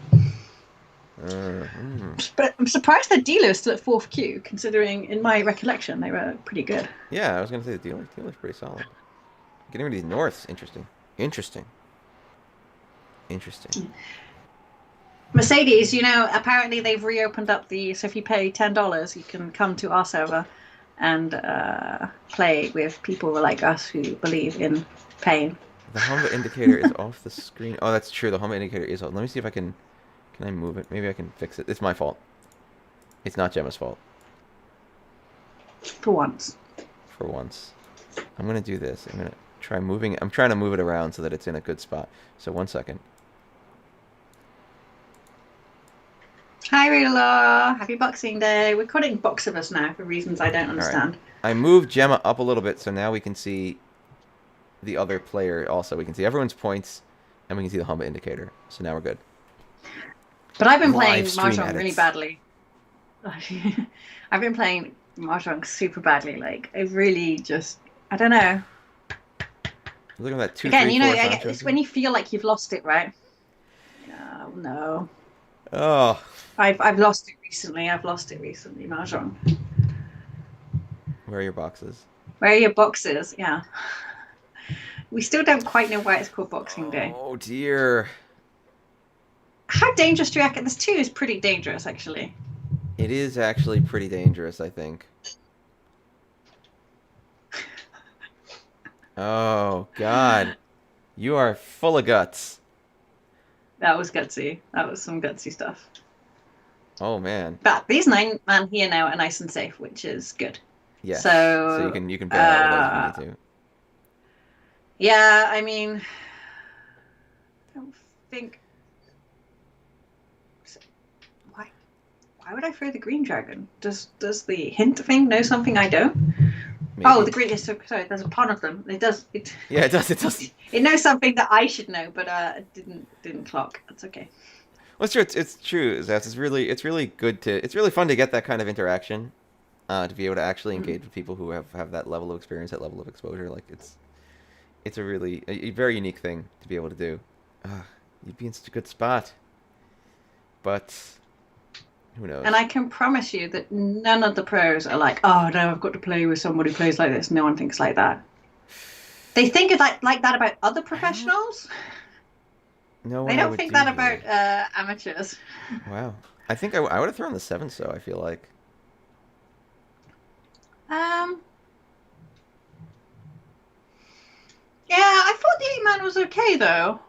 But I'm surprised the dealer is still at 4th queue, considering in my recollection they were pretty good. Yeah, I was going to say the dealer's pretty solid. Getting rid of these Norths, interesting. Mercedes, apparently they've reopened up so if you pay $10, you can come to our server and play with people like us who believe in pain. The Honda indicator is off the screen. Oh, that's true. The Honda indicator is off. Let me see if I can I move it? Maybe I can fix it. It's my fault. It's not Gemma's fault. For once. For once. I'm going to do this. I'm going to try moving. I'm trying to move it around so that it's in a good spot. So 1 second. Hi, Rila. Happy Boxing Day. We're calling Boxivus now for reasons I don't All right. understand. I moved Gemma up a little bit, so now we can see the other player also. We can see everyone's points, and we can see the Humba indicator. So now we're good. But I've been playing Live stream Mahjong really edits. badly. I've been playing Mahjong super badly. Like, I really just, I don't know. Look at that 2, Again, 3, you know, 4 sound it's when you feel like you've lost it, right? Oh, no. Oh, I've lost it recently. Mahjong. where are your boxes? Where are your boxes? Yeah. We still don't quite know why it's called Boxing Day. Oh dear. How dangerous do you reckon? This 2 is pretty dangerous, actually. It is actually pretty dangerous, I think. Oh God, you are full of guts. That was gutsy. That was some gutsy stuff. Oh man. But these 9 man here now are nice and safe, which is good. Yeah. So you can bail out with those if you need to. Yeah, I mean, I don't think. Why would I throw the green dragon? Does the hint thing know something I don't? Maybe. Oh, the green is sorry. There's a pun of them. It does. Yeah, it does. It does. It knows something that I should know, but it didn't clock. That's okay. Well, it's true. It's true, Zaz. It's really good to. It's really fun to get that kind of interaction, to be able to actually engage with people who have that level of experience, that level of exposure. Like it's a really a very unique thing to be able to do. You'd be in such a good spot, but who knows? And I can promise you that none of the pros are like, oh no, I've got to play with someone who plays like this. No one thinks like that. They think it's like that about other professionals. No, they don't think that about amateurs. Wow, I think I would have thrown the 7. So I feel like. Yeah, I thought the 8-man was okay though.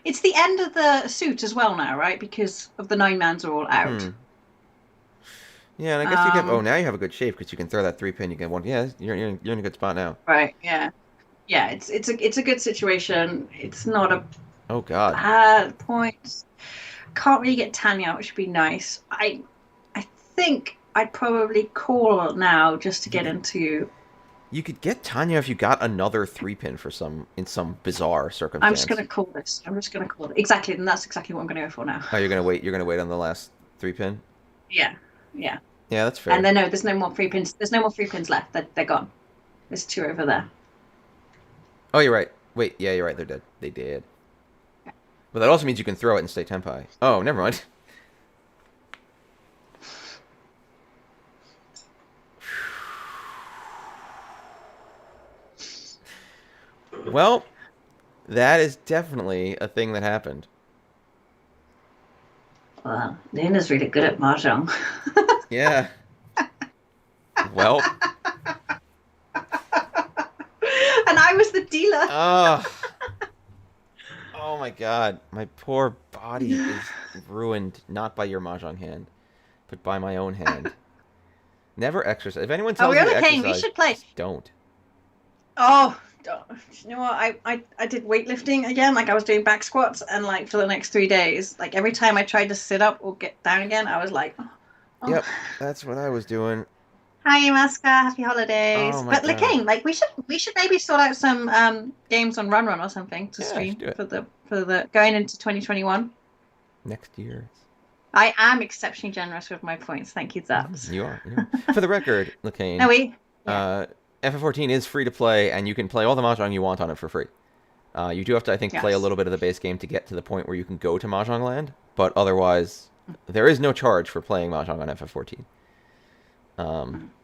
It's the end of the suit as well now, right? Because of the 9-mans are all out. Yeah, and I guess you can. Oh, now you have a good shape because you can throw that 3-pin. You get one. Yeah, you're in a good spot now. Right. Yeah. Yeah. It's a good situation. It's not a Oh God. bad point. Can't really get Tanya, which would be nice. I think I'd probably call now just to get into. You could get Tanya if you got another 3-pin in some bizarre circumstance. I'm just gonna call this. Exactly, and that's exactly what I'm gonna go for now. Oh, you're gonna wait. You're gonna wait on the last 3-pin. Yeah. Yeah. Yeah, that's fair. And then no, there's no more 3-pins. There's no more 3-pins left. They're gone. There's 2 over there. Oh, you're right. Wait, yeah, you're right. They're dead. They did. But that also means you can throw it and stay tempai. Oh, never mind. Well, that is definitely a thing that happened. Well, Luna's really good at Mahjong. Yeah. Well. And I was the dealer. Oh my God. My poor body is ruined, not by your Mahjong hand, but by my own hand. Never exercise. If anyone tells you to exercise, we should play. Don't. Oh, you know what? I did weightlifting again. Like I was doing back squats, and like for the next 3 days, like every time I tried to sit up or get down again, I was like, oh. Yep, that's what I was doing. Hi, Maska. Happy holidays. Oh my But God. King, like we should maybe sort out some games on Run or something to stream for the going into 2021. Next year. I am exceptionally generous with my points. Thank you, Zaps. You are. For the record, Lacane. No, yeah. FF14 is free to play, and you can play all the Mahjong you want on it for free. You do have to, I think, play a little bit of the base game to get to the point where you can go to Mahjong Land, but otherwise, there is no charge for playing Mahjong on FF14.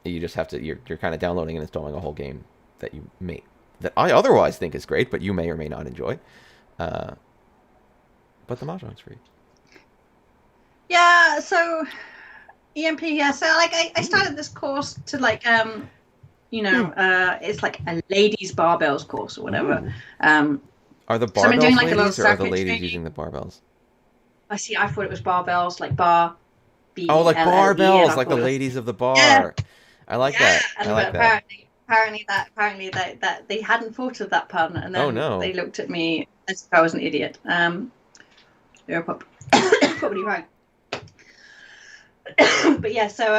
You just have to, you're kind of downloading and installing a whole game that I otherwise think is great, but you may or may not enjoy. But the Mahjong's free. Yeah, so EMP, yeah, so like I started this course to like it's like a ladies barbells course or whatever. Are the so I've been barbells doing, like, a ladies, little or are the circuit ladies training. using the barbells? I thought it was barbells, like bar B. Oh, like L-L-E, barbells, and like the I thought ladies of the bar. Yeah. I like Yeah, that. and I like that. apparently that they hadn't thought of that pun, and Oh then no. they looked at me as if I was an idiot. They were probably right. But yeah, so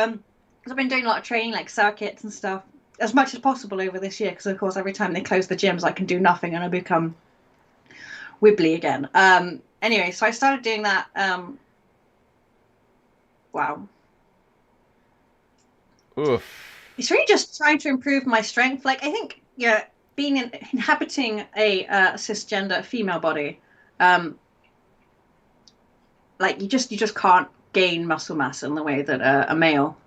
I've been doing a lot of training, like circuits and stuff, as much as possible over this year, because of course every time they close the gyms, I can do nothing and I become wibbly again. Anyway, so I started doing that. Wow, Oof. it's really just trying to improve my strength. Like I think, yeah, inhabiting a cisgender female body, um, like you just can't gain muscle mass in the way that a male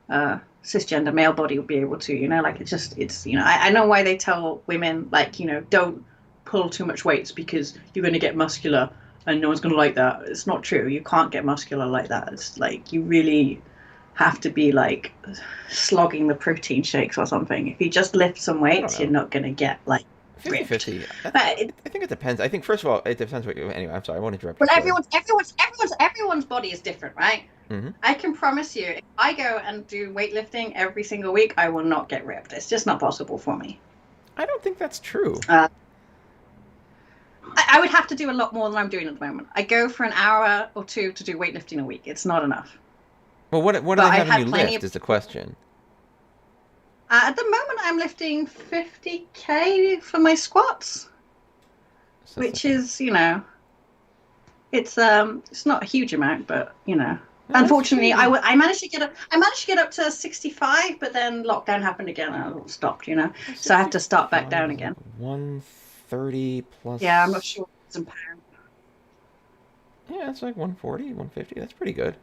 cisgender male body would be able to. Like I know why they tell women, like, don't pull too much weights because you're going to get muscular and no one's going to like that. It's not true. You can't get muscular like that. It's like you really have to be like slogging the protein shakes or something. If you just lift some I don't weights, you're know. not going to get like ripped. 50-50. But it, I think it depends. I think first of all, it depends what you. Anyway, I'm sorry. I won't interrupt your well, story. everyone's body is different, right? Hmm. I can promise you, if I go and do weightlifting every single week, I will not get ripped. It's just not possible for me. I don't think that's true. I would have to do a lot more than I'm doing at the moment. I go for an hour or two to do weightlifting a week. It's not enough. Well, what are But they I've having had you plenty lift? of. Is the question. At the moment, I'm lifting 50K for my squats, So that's which is, it's not a huge amount, but no, that's unfortunately, pretty. I managed to get up to 65, but then lockdown happened again and I stopped. So I have to start back 65 down is like again. 130 Yeah, I'm not plus. sure it's in pounds. Yeah, it's like 140, 150. That's pretty good.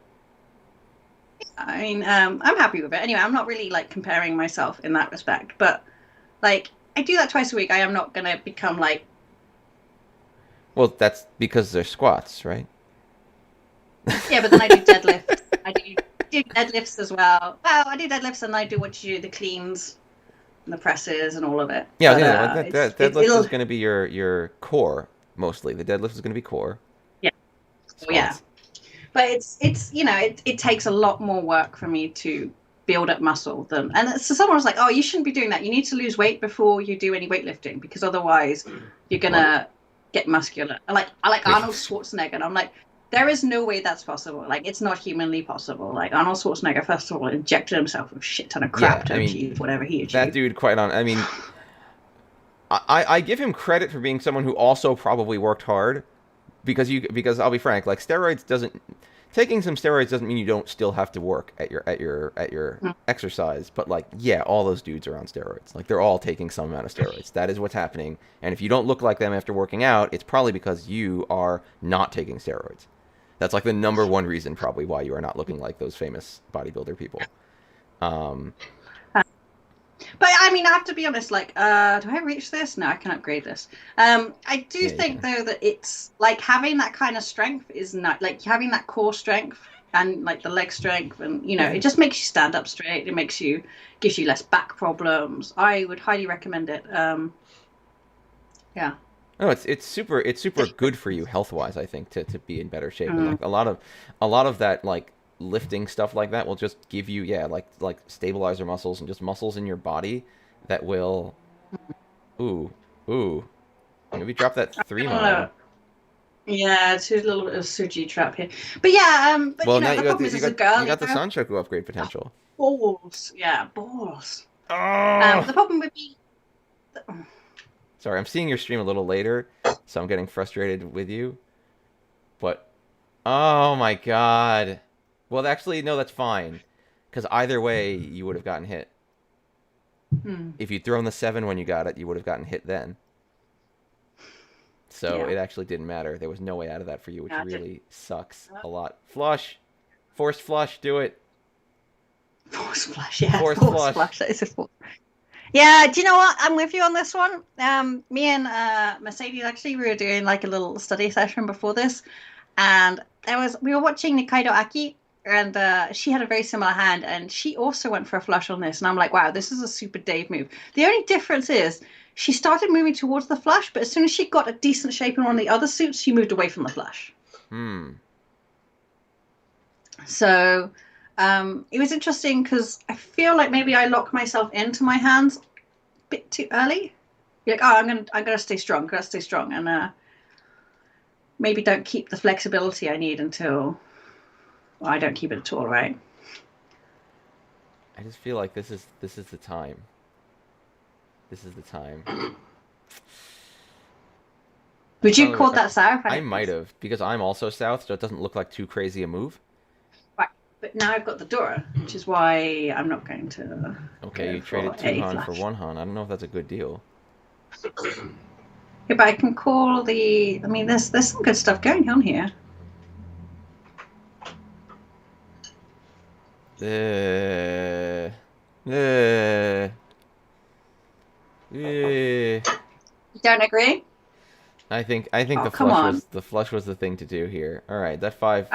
I mean, I'm happy with it. Anyway, I'm not really like comparing myself in that respect, but like I do that twice a week. I am not gonna become like. Well, that's because they're squats, right? Yeah, but then I do deadlifts. I do deadlifts as well. Well, I do deadlifts and I do what you do, the cleans and the presses and all of it. Yeah, But deadlift is it'll going to be your core mostly. The deadlift is going to be core. yeah. Oh, yeah. Squats. But it takes a lot more work for me to build up muscle than. And so someone was like, oh, you shouldn't be doing that. You need to lose weight before you do any weightlifting because otherwise you're What? gonna get muscular. I like Wait. Arnold Schwarzenegger, and I'm like, there is no way that's possible. Like it's not humanly possible. Like Arnold Schwarzenegger, first of all, injected himself with a shit ton of crap Yeah, to I mean achieve whatever he that achieved. dude. Quite on. I mean, I give him credit for being someone who also probably worked hard because I'll be frank, like steroids doesn't taking some steroids doesn't mean you don't still have to work at your exercise, but like yeah, all those dudes are on steroids. Like they're all taking some amount of steroids. That is what's happening. And if you don't look like them after working out, it's probably because you are not taking steroids. That's like the number one reason probably why you are not looking like those famous bodybuilder people. Um, But I mean, I have to be honest. Like, do I reach this? No, I can upgrade this. I do yeah, you think can. though that it's like having that kind of strength is not like having that core strength and like the leg strength, and Yeah. it just makes you stand up straight. It gives you less back problems. I would highly recommend it. Yeah. No, it's super good for you health wise. I think to be in better shape and Mm. like a lot of that like lifting stuff like that will just give you yeah like stabilizer muscles and just muscles in your body that will ooh ooh maybe drop that three I don't mile. know. Yeah, it's a little bit of Suji trap here, but yeah. But Well, now the you got problem the is, as a you girl, got the Sanchoku upgrade potential. balls. Yeah, balls. Oh, The problem would be. sorry, I'm seeing your stream a little later, so I'm getting frustrated with you. But oh my god. Well, actually, no, that's fine. Because either way, you would have gotten hit. Hmm, If you'd thrown the 7 when you got it, you would have gotten hit then. So yeah. it actually didn't matter. There was no way out of that for you, which Yeah, I did. really sucks a lot. Flush. Forced flush. Do it. Force flush, yeah, Forced force flush. flush. That is a force. Yeah, do you know what? I'm with you on this one. Me and Mercedes actually we were doing like a little study session before this, and we were watching Nikaido Aki, and she had a very similar hand, and she also went for a flush on this, and I'm like, wow, this is a super Dave move. The only difference is she started moving towards the flush, but as soon as she got a decent shape in one of the other suits, she moved away from the flush. Hmm. So it was interesting because I feel like maybe I lock myself into my hands bit too early. You're like, oh, I'm gonna stay strong. Gotta stay strong, and maybe don't keep the flexibility I need until. Well, I don't keep it at all, right? I just feel like this is the time. This is the time. Would you call that south? I might have, because I'm also south, so it doesn't look like too crazy a move. Right, but now I've got the Dora, which is why I'm not going to. Okay, you traded 2 Han for 1 Han. I don't know if that's a good deal. Yeah, but I can call the. I mean, there's some good stuff going on here. You don't agree? I think the flush was the thing to do here. All right, that five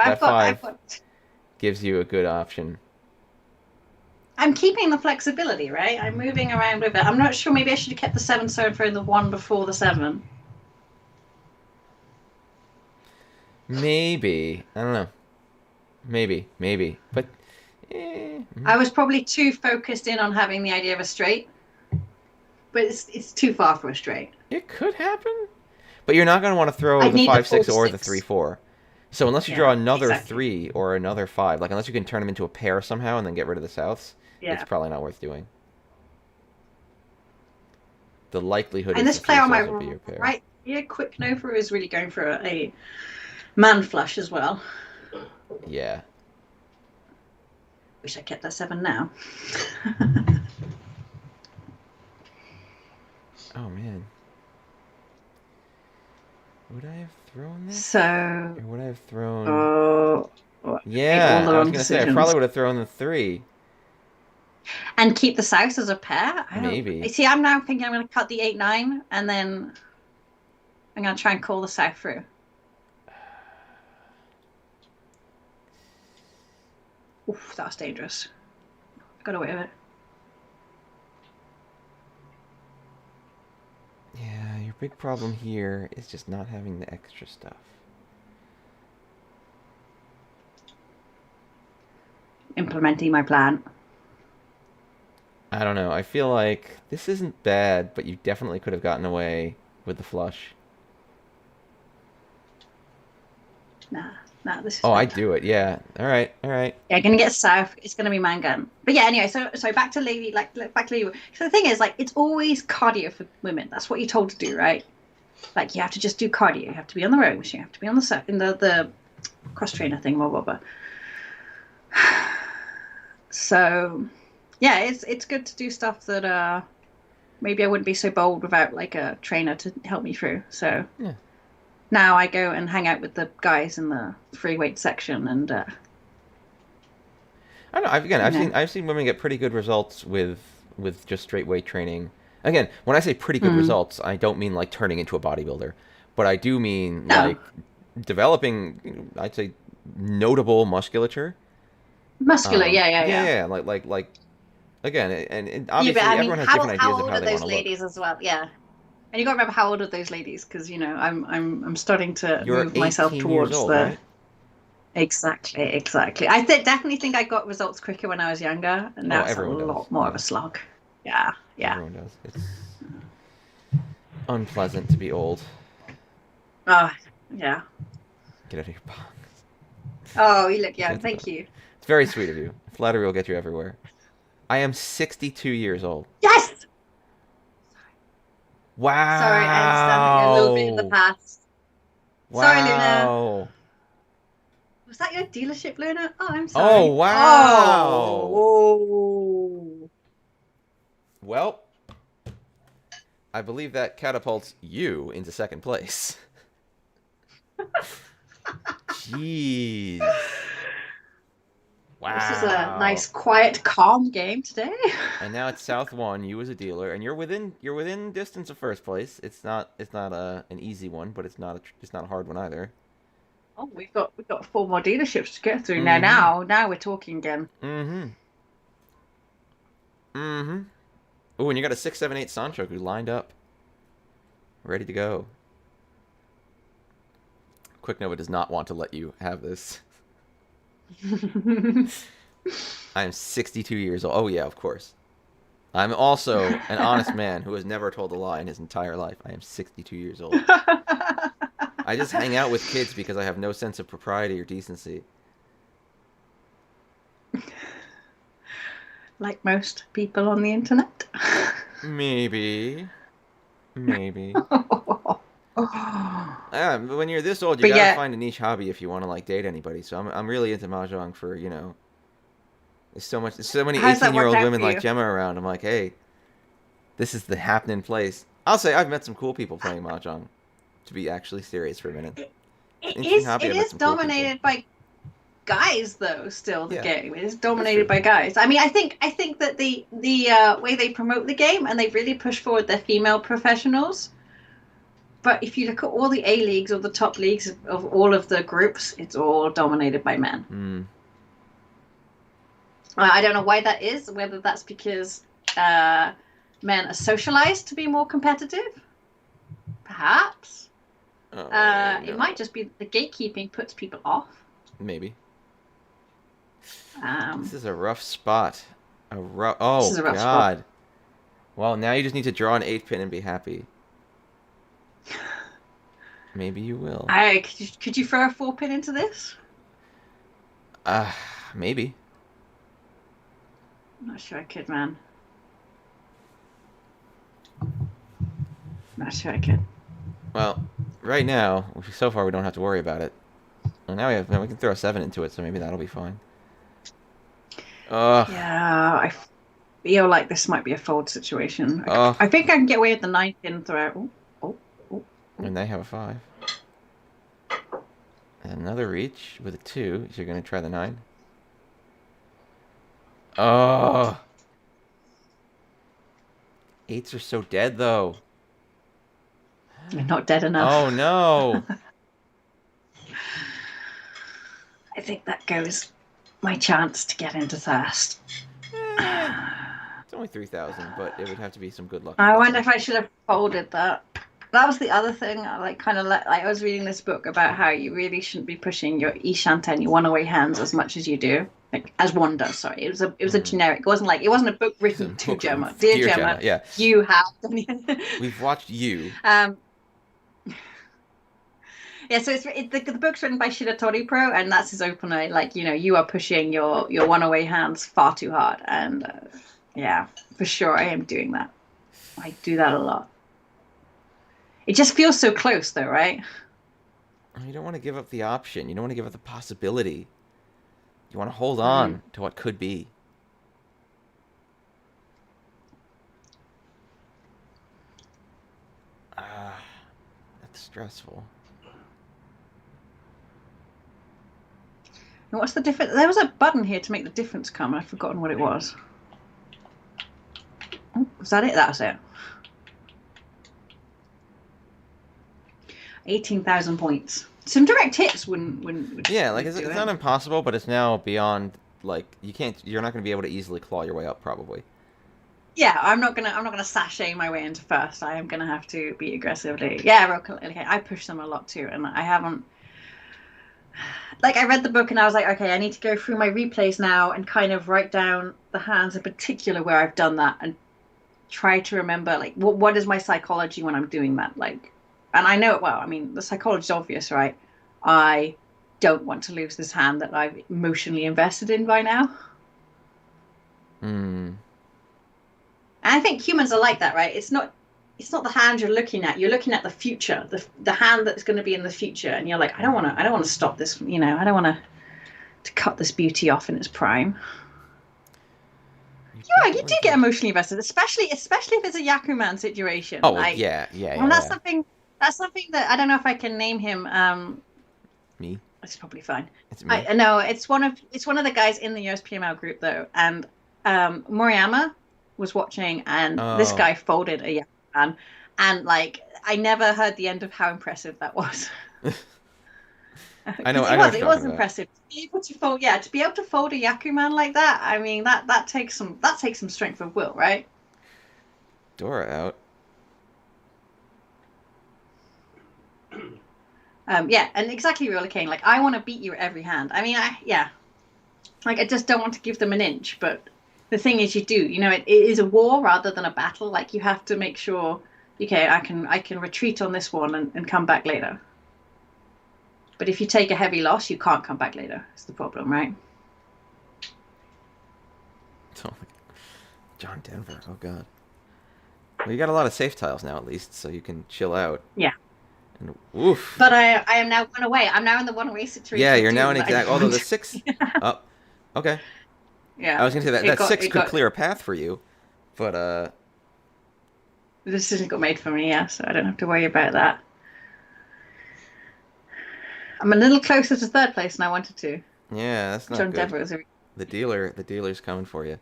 gives you a good option. I'm keeping the flexibility, right? I'm moving around with it. I'm not sure. Maybe I should have kept the 7 so and thrown the 1 before the 7. Maybe, I don't know. Maybe, but. I was probably too focused in on having the idea of a straight, but it's too far for a straight. It could happen, but you're not going to want to throw the 5-6 or the 3-4. So unless you draw another 3 or another 5, like unless you can turn them into a pair somehow and then get rid of the souths, it's probably not worth doing. The likelihood and is this player on my will be your pair. right here, Quick Nova, is really going for a man flush as well. Yeah. Wish I kept that 7 now. Oh man. Would I have thrown this? So. Or would I have thrown? Yeah, I was gonna say I probably would have thrown the 3. And keep the south as a pair. Maybe. See, I'm now thinking I'm going to cut the 8-9, and then I'm going to try and call the south through. Oof, that was dangerous. Got away with it. Yeah, your big problem here is just not having the extra stuff. Implementing my plan. I don't know. I feel like this isn't bad, but you definitely could have gotten away with the flush. Nah, this is better. I'd do it. Yeah. All right. Yeah, gonna get south. It's gonna be man gun. But yeah, anyway, so back to lady, back to lady. So the thing is, like, it's always cardio for women. That's what you're told to do, right? Like, you have to just do cardio. You have to be on the rowing machine. You have to be on the cross trainer thing, blah blah blah. So, yeah, it's good to do stuff that maybe I wouldn't be so bold without like a trainer to help me through. So. Yeah. Now I go and hang out with the guys in the free weight section, and I don't know. I've seen women get pretty good results with just straight weight training. Again, when I say pretty good results, I don't mean like turning into a bodybuilder, but I do mean like developing. I'd say notable musculature. Muscular, yeah. Like again, and obviously everyone has different ideas of how they want to look. How old are those ladies as well? Yeah. And you got to remember how old are those ladies, because I'm starting to move myself towards old, the. Right? Exactly. I definitely think I got results quicker when I was younger, and now it's a lot more of a slog. Yeah. Everyone does. It's unpleasant to be old. Yeah. Get out of your box. Oh, you look young. Thank you. It's very sweet of you. Flattery will get you everywhere. I am 62 years old. Yes. Wow. Sorry, I understand that you're a little bit in the past. Wow. Sorry, Luna. Was that your dealership, Luna? Oh, I'm sorry. Oh, wow. Oh. Well, I believe that catapults you into second place. Jeez. Wow. This is a nice, quiet, calm game today. And now it's South 1, you as a dealer, and you're within distance of first place. It's not an easy one, but it's not a hard one either. Oh, we've got 4 more dealerships to get through now. Now we're talking again. Oh, and you got a 6, 7, 8 Sanchoku lined up, ready to go. Quick Nova does not want to let you have this. I am 62 years old. Oh yeah, of course. I'm also an honest man who has never told a lie in his entire life. I am 62 years old. I just hang out with kids because I have no sense of propriety or decency. Like most people on the internet. Maybe. Maybe. But But when you're this old, you gotta yeah, find a niche hobby if you want to like date anybody. So I'm really into mahjong for there's so many how's that 18-year-old worked out women for like you? Gemma around. I'm like, hey, this is the happening place. I'll say I've met some cool people playing mahjong. To be actually serious for a minute, It, it's it an interesting is hobby. it I've met is some cool people. dominated by guys though. Still, the Yeah, game it is that's dominated true. by guys. I mean, I think that the way they promote the game and they really push forward their female professionals. But if you look at all the A leagues or the top leagues of all of the groups, it's all dominated by men. Hmm. I don't know why that is. Whether that's because uh, men are socialized to be more competitive, perhaps. Oh It might no. just be the gatekeeping puts people off. Maybe. This Um, is a rough spot. A rough. this Oh is a rough spot. God. Well, now you just need to draw an 8 pin and be happy. Maybe you will. Could you throw a 4 pin into this? Uh, maybe. I'm not sure I could, man. Not sure I could. Well, right now, so far we don't have to worry about it. Well, now we can throw a 7 into it, so maybe that'll be fine. Ugh. Yeah, I feel like this might be a fold situation. Ugh. I think I can get away with the 9 pin throw. Oh, oh, oh. And they have a 5. And another reach with a 2. So you're going to try the 9? Oh. 8s are so dead, though. You're not dead enough. Oh, no. I think that goes my chance to get into thirst. Eh, it's only 3,000, but it would have to be some good luck. I wonder if I should have folded that. That was the other thing. I was reading this book about how you really shouldn't be pushing your Ishanta and your one-away hands as much as you do. Like as one does, sorry. It was a generic. It wasn't a book written to Gemma. Dear Gemma, yeah. you have. We've watched you. Yeah, so the book's written by Shiratori Pro, and that's his opener. Like, you are pushing your one-away hands far too hard, and yeah, for sure, I am doing that. I do that a lot. It just feels so close, though, right? You don't want to give up the option. You don't want to give up the possibility. You want to hold on to what could be. That's stressful. And what's the difference? There was a button here to make the difference come, and I've forgotten what it was. Oh, was that it? That's it. 18,000 points. Some direct hits wouldn't Yeah, like do it's it. not impossible, but it's now beyond like you're not going to be able to easily claw your way up probably. Yeah, I'm not gonna sashay my way into first. I am gonna have to be aggressively. Yeah, okay. I push them a lot too, and I haven't. Like, I read the book and I was like, okay, I need to go through my replays now and kind of write down the hands in particular where I've done that and try to remember, like, what is my psychology when I'm doing that? Like, and I know it well. I mean, the psychology is obvious, right? I don't want to lose this hand that I've emotionally invested in by now. Hmm. And I think humans are like that, right? It's not the hand you're looking at. You're looking at the future, the hand that's going to be in the future, and you're like, I don't want to stop this. I don't want to cut this beauty off in its prime. Yeah, you do get emotionally invested, especially if it's a Yakuman situation. Oh, like, yeah. Well, that's something that I don't know if I can name him. Me? It's probably fine. It's me. I know it's one of the guys in the USPML group though, and Moriyama was watching, and this guy folded a Yakuman, and like I never heard the end of how impressive that was. I know. It was impressive to be able to fold. Yeah, to be able to fold a Yakuman like that. I mean, that takes some strength of will, right? Dora out. Yeah, and exactly, Roller King. Like, I want to beat you at every hand. I mean, like, I just don't want to give them an inch, but the thing is, you do, it is a war rather than a battle. Like you have to make sure, okay, I can retreat on this one and come back later. But if you take a heavy loss, you can't come back later. That's the problem, right? Oh, John Denver. Oh God. Well, you got a lot of safe tiles now, at least, so you can chill out. Yeah. And oof. But I am now one away. I'm now in the one away situation. Yeah, you're now in that I exact. didn't Although the want. 6. Oh, okay. I Yeah. was gonna say that 6 could clear a path for you, but The decision got made for me, yeah, so I don't have to worry about that. I'm a little closer to third place than I wanted to. yeah, that's not John good. Dever was The dealer's coming for you.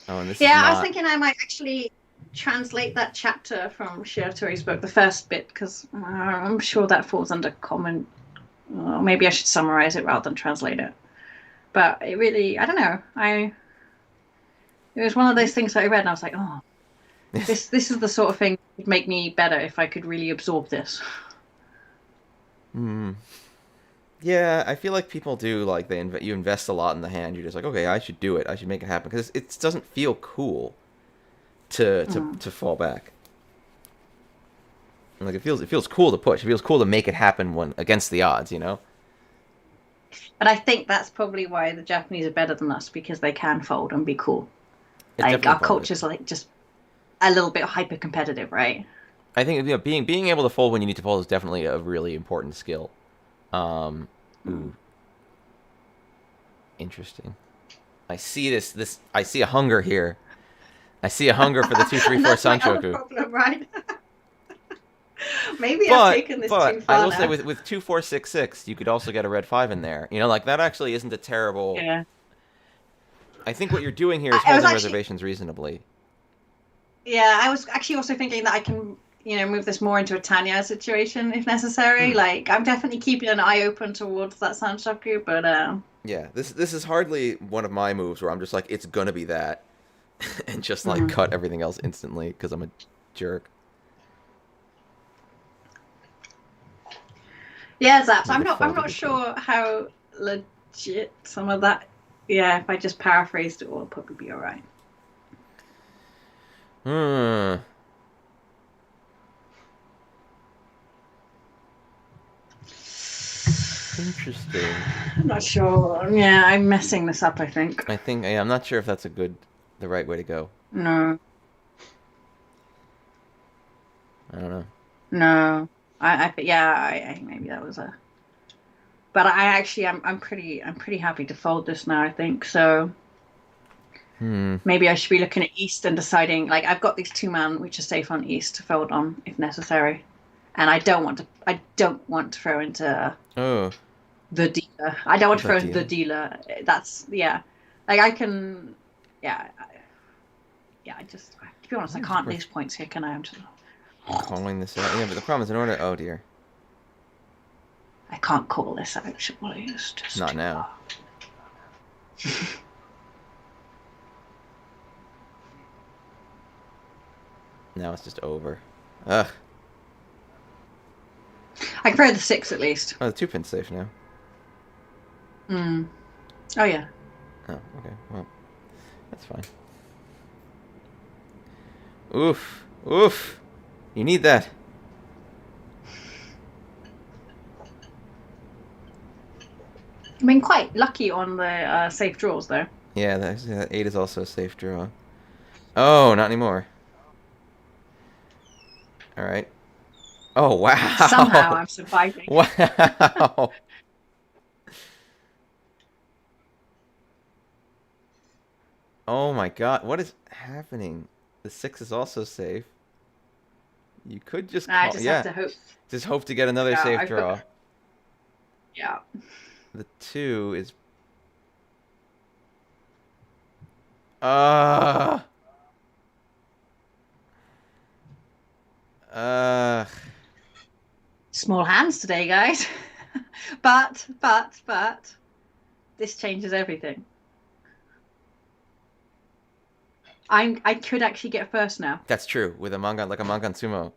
Oh, and this is Yeah, I was not. thinking I might actually translate that chapter from Shiratori's book, the first bit, because I'm sure that falls under common. Maybe I should summarize it rather than translate it. But it really, I don't know. It was one of those things that I read, and I was like, oh, this is the sort of thing that would make me better if I could really absorb this. Hmm. Yeah, I feel like people do like you invest a lot in the hand. You're just like, okay, I should do it. I should make it happen because it doesn't feel cool to fall back. Like it feels cool to push. It feels cool to make it happen when against the odds, you know. But I think that's probably why the Japanese are better than us, because they can fold and be cool. It's Like definitely our part of culture's it. like just a little bit hyper competitive, right? I think being able to fold when you need to fold is definitely a really important skill. Ooh, interesting. I see this. I see a hunger here. I see a hunger for the 2-3-4 That's my other Sanchoku. problem, right? Maybe I've taken this too I far will say now. with 2-4-6-6, you could also get a red 5 in there. You know, like that actually isn't a terrible. Yeah. I think what you're doing here is I was holding actually, reservations reasonably. yeah, I was actually also thinking that I can, move this more into a Tanya situation if necessary. Hmm. Like, I'm definitely keeping an eye open towards that Sanshoku, but Yeah, this is hardly one of my moves where I'm just like it's gonna be that, and just like mhm. cut everything else instantly because I'm a jerk. Yeah, Zaps. Maybe I'm the not. I'm fold would not be cool. sure how legit some of that. Yeah, if I just paraphrased it, will probably be all right. Hmm. Interesting. I'm not sure. Yeah, I'm messing this up, I think. I think I'm not sure if that's the right way to go. No, I don't know. no. Yeah, I think maybe that was a. But I actually, I'm pretty happy to fold this now, I think. So Hmm. maybe I should be looking at East and deciding, like, I've got these 2 man which are safe on East to fold on if necessary. And I don't want to throw into Oh, the dealer. I don't want to the throw into the dealer. dealer. That's, yeah. Like, I can, yeah. Yeah, to be honest, I It's can't worth lose points here, can I? calling this out. Yeah, but the problem is in order. Oh dear. I can't call this out, surely. It's just Not too now. far. Now it's just over. Ugh. I can throw the 6 at least. Oh, the 2-pin's safe now. Mm. Oh, yeah. Oh, okay. Well, that's fine. Oof. Oof. You need that. I've been quite lucky on the safe draws, though. Yeah, that 8 is also a safe draw. Oh, not anymore. All right. Oh, Somehow wow. I'm surviving. Wow. Oh my God. What is happening? The 6 is also safe. You could just I call. just have Yeah. to hope. Just hope to get another Yeah, safe I've got. draw. Yeah. The 2 is. Uh. Uh. Small hands today, guys. But, this changes everything. I could actually get first now. That's true. With a manga like a Mangan Sumo,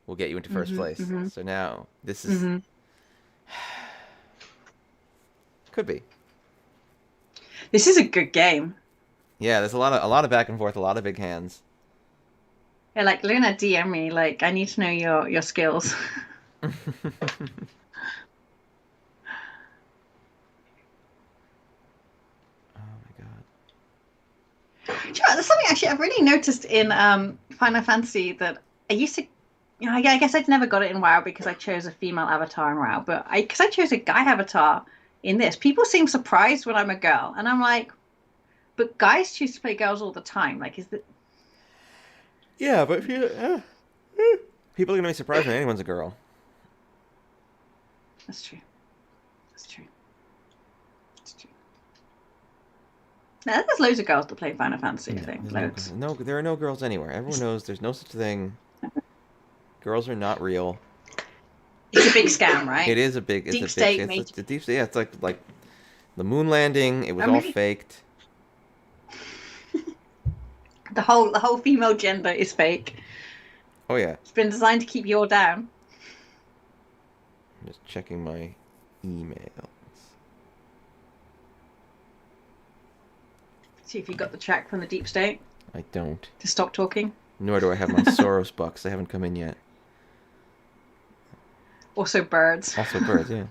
will get you into first Mhm. place. Mhm. So now this is Mhm. could be. This is a good game. Yeah, there's a lot of back and forth, a lot of big hands. Yeah, like Luna DM me, like I need to know your skills. Oh my god. Do you know, there's something actually I've really noticed in Final Fantasy that I used to, I guess I'd never got it in WoW because I chose a female avatar in WoW, but because I chose a guy avatar in this, people seem surprised when I'm a girl, and I'm like, but guys choose to play girls all the time. Like, is that? Yeah, but if you, people are gonna be surprised when anyone's a girl. That's true. That's true. That's true. Now, there's loads of girls that play Final Fantasy. I think loads. No, there are no girls anywhere. Everyone knows there's no such thing. Girls are not real. It's a big scam, right? It is a big. It's Deep a big. state It's the deep state. Yeah, it's like the moon landing. It was all faked. The whole female gender is fake. Oh yeah. It's been designed to keep you all down. I'm just checking my emails. See if you got the check from the deep state I don't. to stop talking. Nor do I have my Soros bucks. They haven't come in yet. Also birds. Also birds, yeah.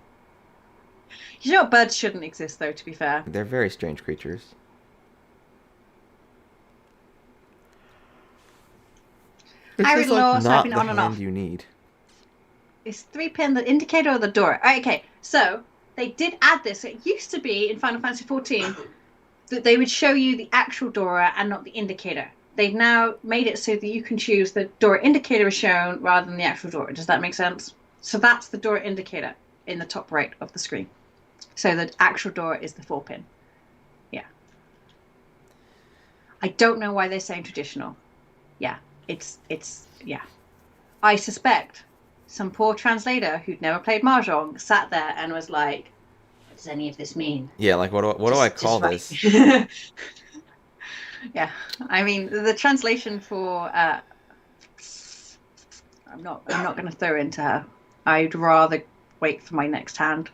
You know what? Birds shouldn't exist, though, to be fair. They're very strange creatures. I read law, so I've been not on the and off. hand you need. It's 3-pin, the indicator or the door. Okay, so they did add this. It used to be in Final Fantasy XIV that they would show you the actual Dora and not the indicator. They've now made it so that you can choose the Dora indicator is shown rather than the actual Dora. Does that make sense? So that's the Dora indicator in the top right of the screen. So the actual Dora is the 4-pin. Yeah. I don't know why they're saying traditional. Yeah, it's yeah. I suspect some poor translator who'd never played Mahjong sat there and was like, what does any of this mean? Yeah, like what do I call this? Yeah, I mean the translation for I'm not going to throw into her. I'd rather wait for my next hand.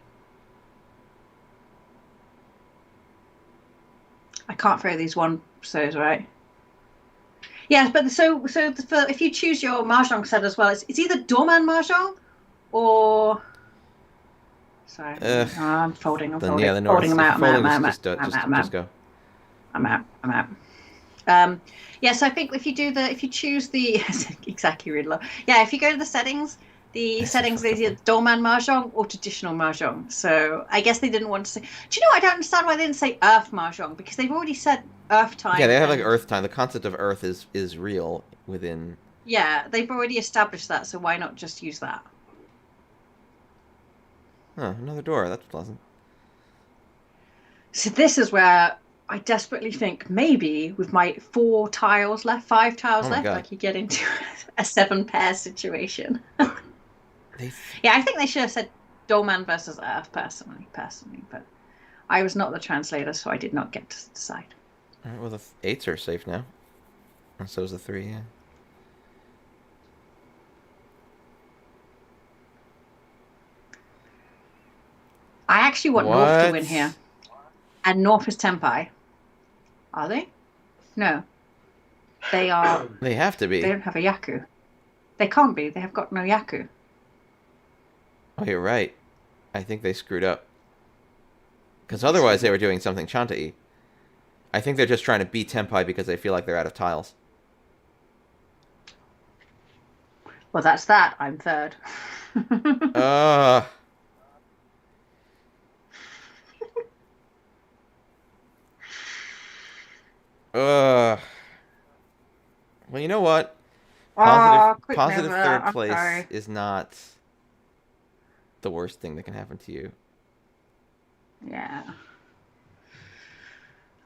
I can't throw these one so's right. Yeah, but so if you choose your Mahjong set as well, it's either Doman Mahjong or. Sorry, I'm folding. I'm folding. Yeah, the North. Folding them out. Just go. I'm out. Yeah, so I think if you choose the exactly Riddler. Yeah, if you go to the settings, there's either Doman Mahjong or traditional Mahjong. So I guess they didn't want to say. Do you know? I don't understand why they didn't say Earth Mahjong because they've already said Earth time. Yeah, they have like Earth time. The concept of Earth is real within. Yeah, they've already established that. So why not just use that? Huh, another door. That's pleasant. So this is where I desperately think maybe with my 5 tiles left, I could get into a 7-pair situation. Yeah, I think they should have said Doman versus Earth personally, but I was not the translator, so I did not get to decide. All right, well, the 8s are safe now. And so is the 3, yeah. I actually want North to win here. And North is Tenpai. Are they? No. They are... They have to be. They don't have a Yaku. They can't be. They have got no Yaku. Oh, you're right. I think they screwed up. Because otherwise they were doing something Chanta-y. I think they're just trying to beat Tenpai because they feel like they're out of tiles. Well, that's that. I'm third. Well, you know what? Positive third place is not the worst thing that can happen to you. Yeah.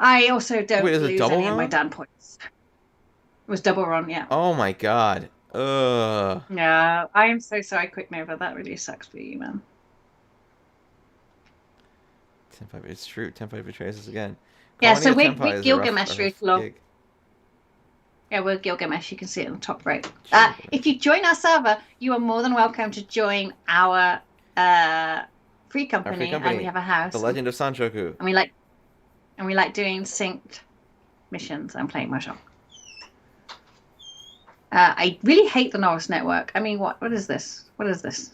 I also don't lose any of my Dan points. It was double run, yeah. Oh my god. Yeah, I am so sorry, Quick Nova. That really sucks for you, man. Tenpai, it's true. Tenpai betrays us again. Yeah, so we're Gilgamesh route. Yeah, we're Gilgamesh. You can see it on the top right. If you join our server, you are more than welcome to join our free company, and we have a house. The Legend of Sanchoku. And we like doing synced missions and playing Mahjong. I really hate the Norris Network. I mean, what is this? What is this?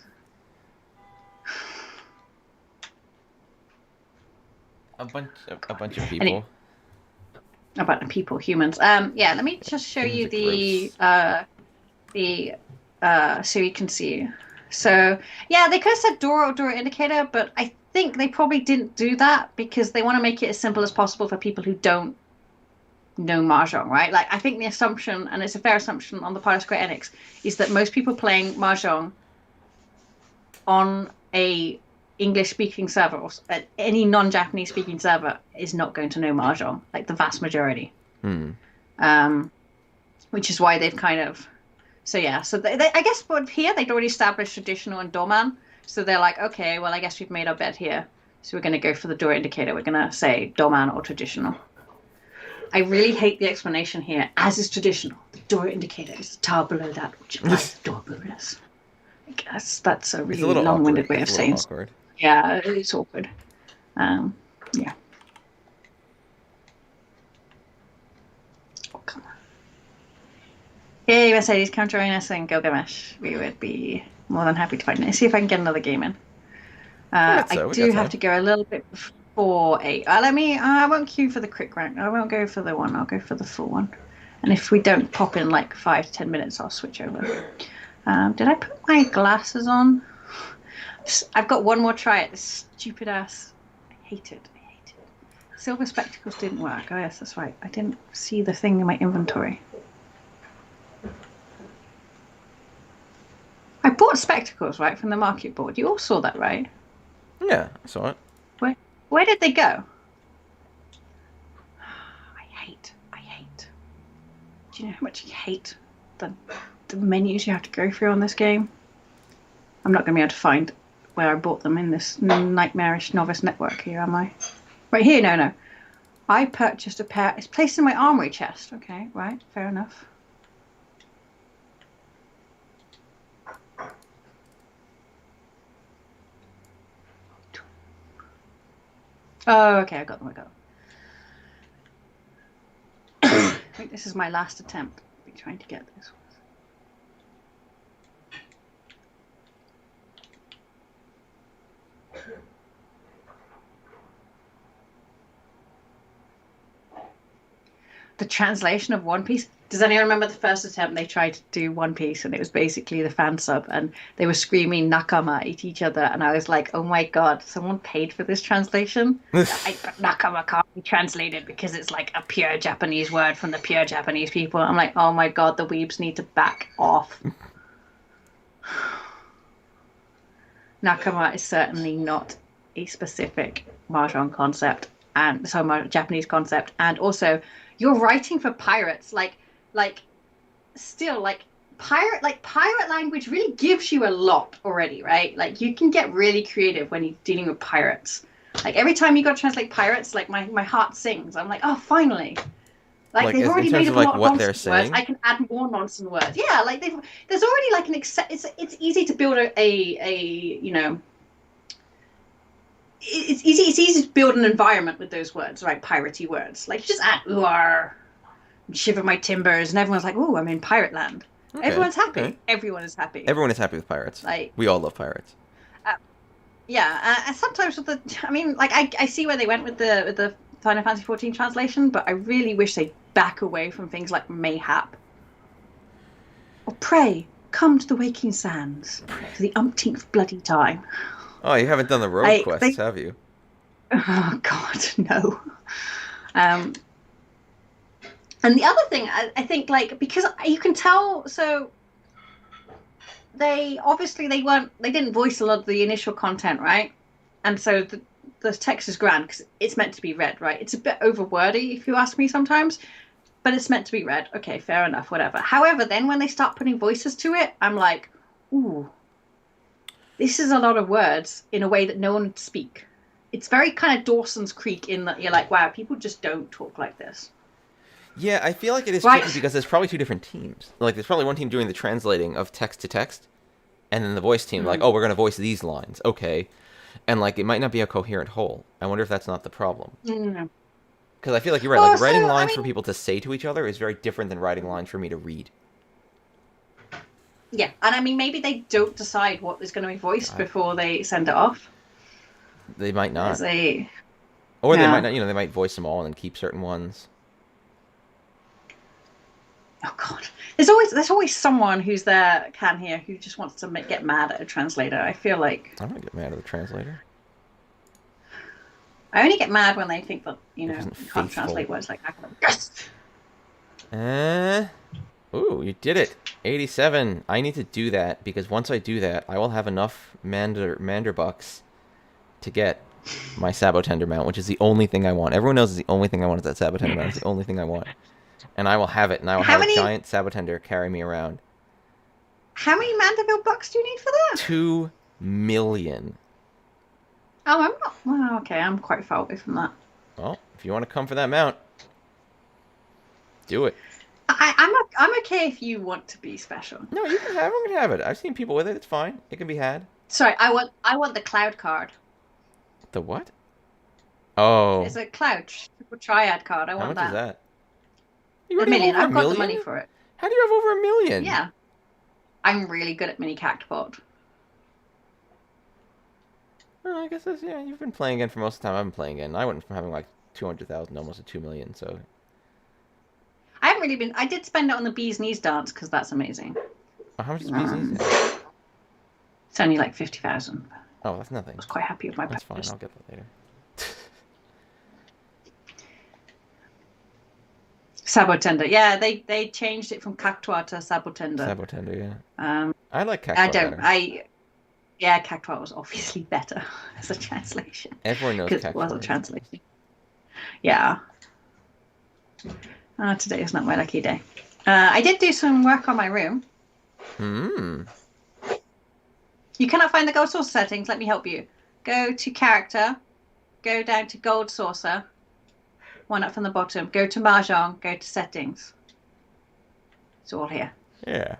A bunch of people. Anyway, a bunch of people, humans. Yeah, let me just show you so you can see. So yeah, they could have said door or door indicator, but I think they probably didn't do that because they want to make it as simple as possible for people who don't know Mahjong, right? Like, I think the assumption, and it's a fair assumption on the part of Square Enix, is that most people playing Mahjong on a English-speaking server or any non-Japanese speaking server is not going to know Mahjong, like the vast majority. Which is why they've kind of... So yeah, so they I guess here they'd already established traditional and Doman, so they're like, okay, well, I guess we've made our bet here, so we're going to go for the door indicator. We're going to say Doman or traditional. I really hate the explanation here, as is traditional. The door indicator is the tile below that which implies the door bonus. I guess that's a really long-winded way of saying it. Yeah, it's awkward. Yeah. Oh, come on. Yay, Mercedes, come join us in Gilgamesh. We would be more than happy to find it. Let's see if I can get another game in. I do have to go a little bit before 8. I won't queue for the quick rank. I won't go for the one. I'll go for the full one. And if we don't pop in like 5 to 10 minutes, I'll switch over. Did I put my glasses on? I've got one more try at this stupid ass. I hate it. Silver spectacles didn't work. Oh yes, that's right. I didn't see the thing in my inventory. I bought spectacles, right, from the market board. You all saw that, right? Yeah, I saw it. Where did they go? I hate. Do you know how much I hate the menus you have to go through on this game? I'm not going to be able to find where I bought them in this nightmarish novice network here, am I? Right here, no. I purchased a pair. It's placed in my armory chest. Okay, right, fair enough. Oh, okay, I got them. I think this is my last attempt. I'll be trying to get this one. The translation of One Piece. Does anyone remember the first attempt they tried to do One Piece, and it was basically the fan sub, and they were screaming Nakama at each other, and I was like, oh my god, someone paid for this translation? Nakama can't be translated because it's like a pure Japanese word from the pure Japanese people. I'm like, oh my god, the weebs need to back off. Nakama is certainly not a specific Mahjong concept, and so Japanese concept, and also you're writing for pirates, pirate language really gives you a lot already, right? Like, you can get really creative when you're dealing with pirates. Like, every time you got to translate pirates, like, my heart sings. I'm like, oh, finally. Like they've already made up a lot of nonsense words. I can add more nonsense words. Yeah, like there's already like it's easy to build it's easy to build an environment with those words, right? Piratey words. Like, you just add "ooar," and "shiver my timbers," and everyone's like, "Oh, I'm in pirate land." Okay, everyone's happy. Okay. Everyone is happy. Everyone is happy with pirates. Like, we all love pirates. And sometimes with I see where they went with the Final Fantasy XIV translation, but I really wish they'd back away from things like mayhap or pray. Come to the waking sands for the umpteenth bloody time. Oh, you haven't done the road quests, have you? Oh, God, no. And the other thing, I think, like, because you can tell, so they didn't voice a lot of the initial content, right? And so the text is grand because it's meant to be read, right? It's a bit over-wordy, if you ask me sometimes, but it's meant to be read. Okay, fair enough, whatever. However, then when they start putting voices to it, I'm like, ooh. This is a lot of words in a way that no one would speak. It's very kind of Dawson's Creek in that you're like, wow, people just don't talk like this. Yeah, I feel like it is tricky because there's probably two different teams. Like, there's probably one team doing the translating of text to text, and then the voice team, like, oh, we're going to voice these lines. Okay. And, like, it might not be a coherent whole. I wonder if that's not the problem. No. Because I feel like you're right. Well, Like writing so, I lines mean, for people to say to each other is very different than writing lines for me to read. yeah, and I mean, maybe they don't decide what is going to be voiced God, before they send it off. they might As not, a or they might Yeah. not. You know, they might voice them all and then keep certain ones. Oh God, there's always someone who's there can hear who just wants to get mad at a translator. I feel like I don't get mad at the translator. I only get mad when they think that It you wasn't can't faithful. translate words like that. Yes. Ooh, you did it. 87. I need to do that because once I do that, I will have enough Mander bucks to get my Sabotender mount, which is the only thing I want. Everyone knows is the only thing I want is that Sabotender mount. It's the only thing I want. And I will have it, and I will How have a many giant Sabotender carry me around. how many Mandeville bucks do you need for that? 2 million. Oh, I'm not. Well, okay, I'm quite far away from that. Well, if you want to come for that mount, do it. I'm okay if you want to be special. No, you can have. Everyone can have it. I've seen people with it. It's fine. It can be had. Sorry, I want the cloud card. The what? Oh, It's a cloud triple triad card. I how want much is that. that? You A already have million. over I've a got the million? money for it. How do you have over a million? Yeah. I'm really good at mini cactpot. Well, I guess that's, yeah, you've been playing again for most of the time I've been playing again. I went from having like 200,000 almost to 2 million, so. I haven't really been. I did spend it on the bee's knees dance because that's amazing. Oh, how much is business? It's only like 50,000. Oh, that's nothing. I was quite happy with my That's fine. purchase. I'll get that later. Sabotender. Yeah, they changed it from cactuar to sabotender. Sabotender, yeah. Um, I like Cactuar I don't. better. Yeah, cactuar was obviously better as a translation Everyone knows because it was a Cactuar. translation. Yeah. Today is not my lucky day. I did do some work on my room. Hmm. You cannot find the gold saucer settings. Let me help you. Go to character. Go down to gold saucer. One up from the bottom. Go to Mahjong. Go to settings. It's all here. Yeah.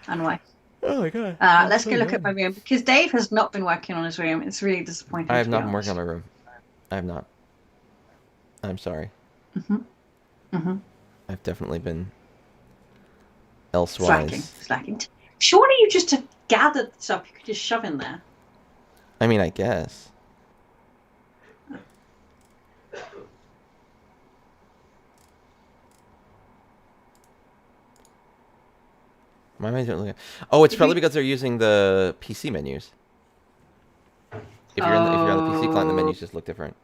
And why? Oh my god. Let's go look at my room because Dave has not been working on his room. It's really disappointing. I have to not be been working on honest. my room. I have not. I'm sorry. I've definitely been elsewise. Slacking. Surely you just to gather this up, you could just shove in there. I mean, I guess. My mind's not looking. Oh, it's probably because they're using the PC menus. If you're on the PC client, the menus just look different.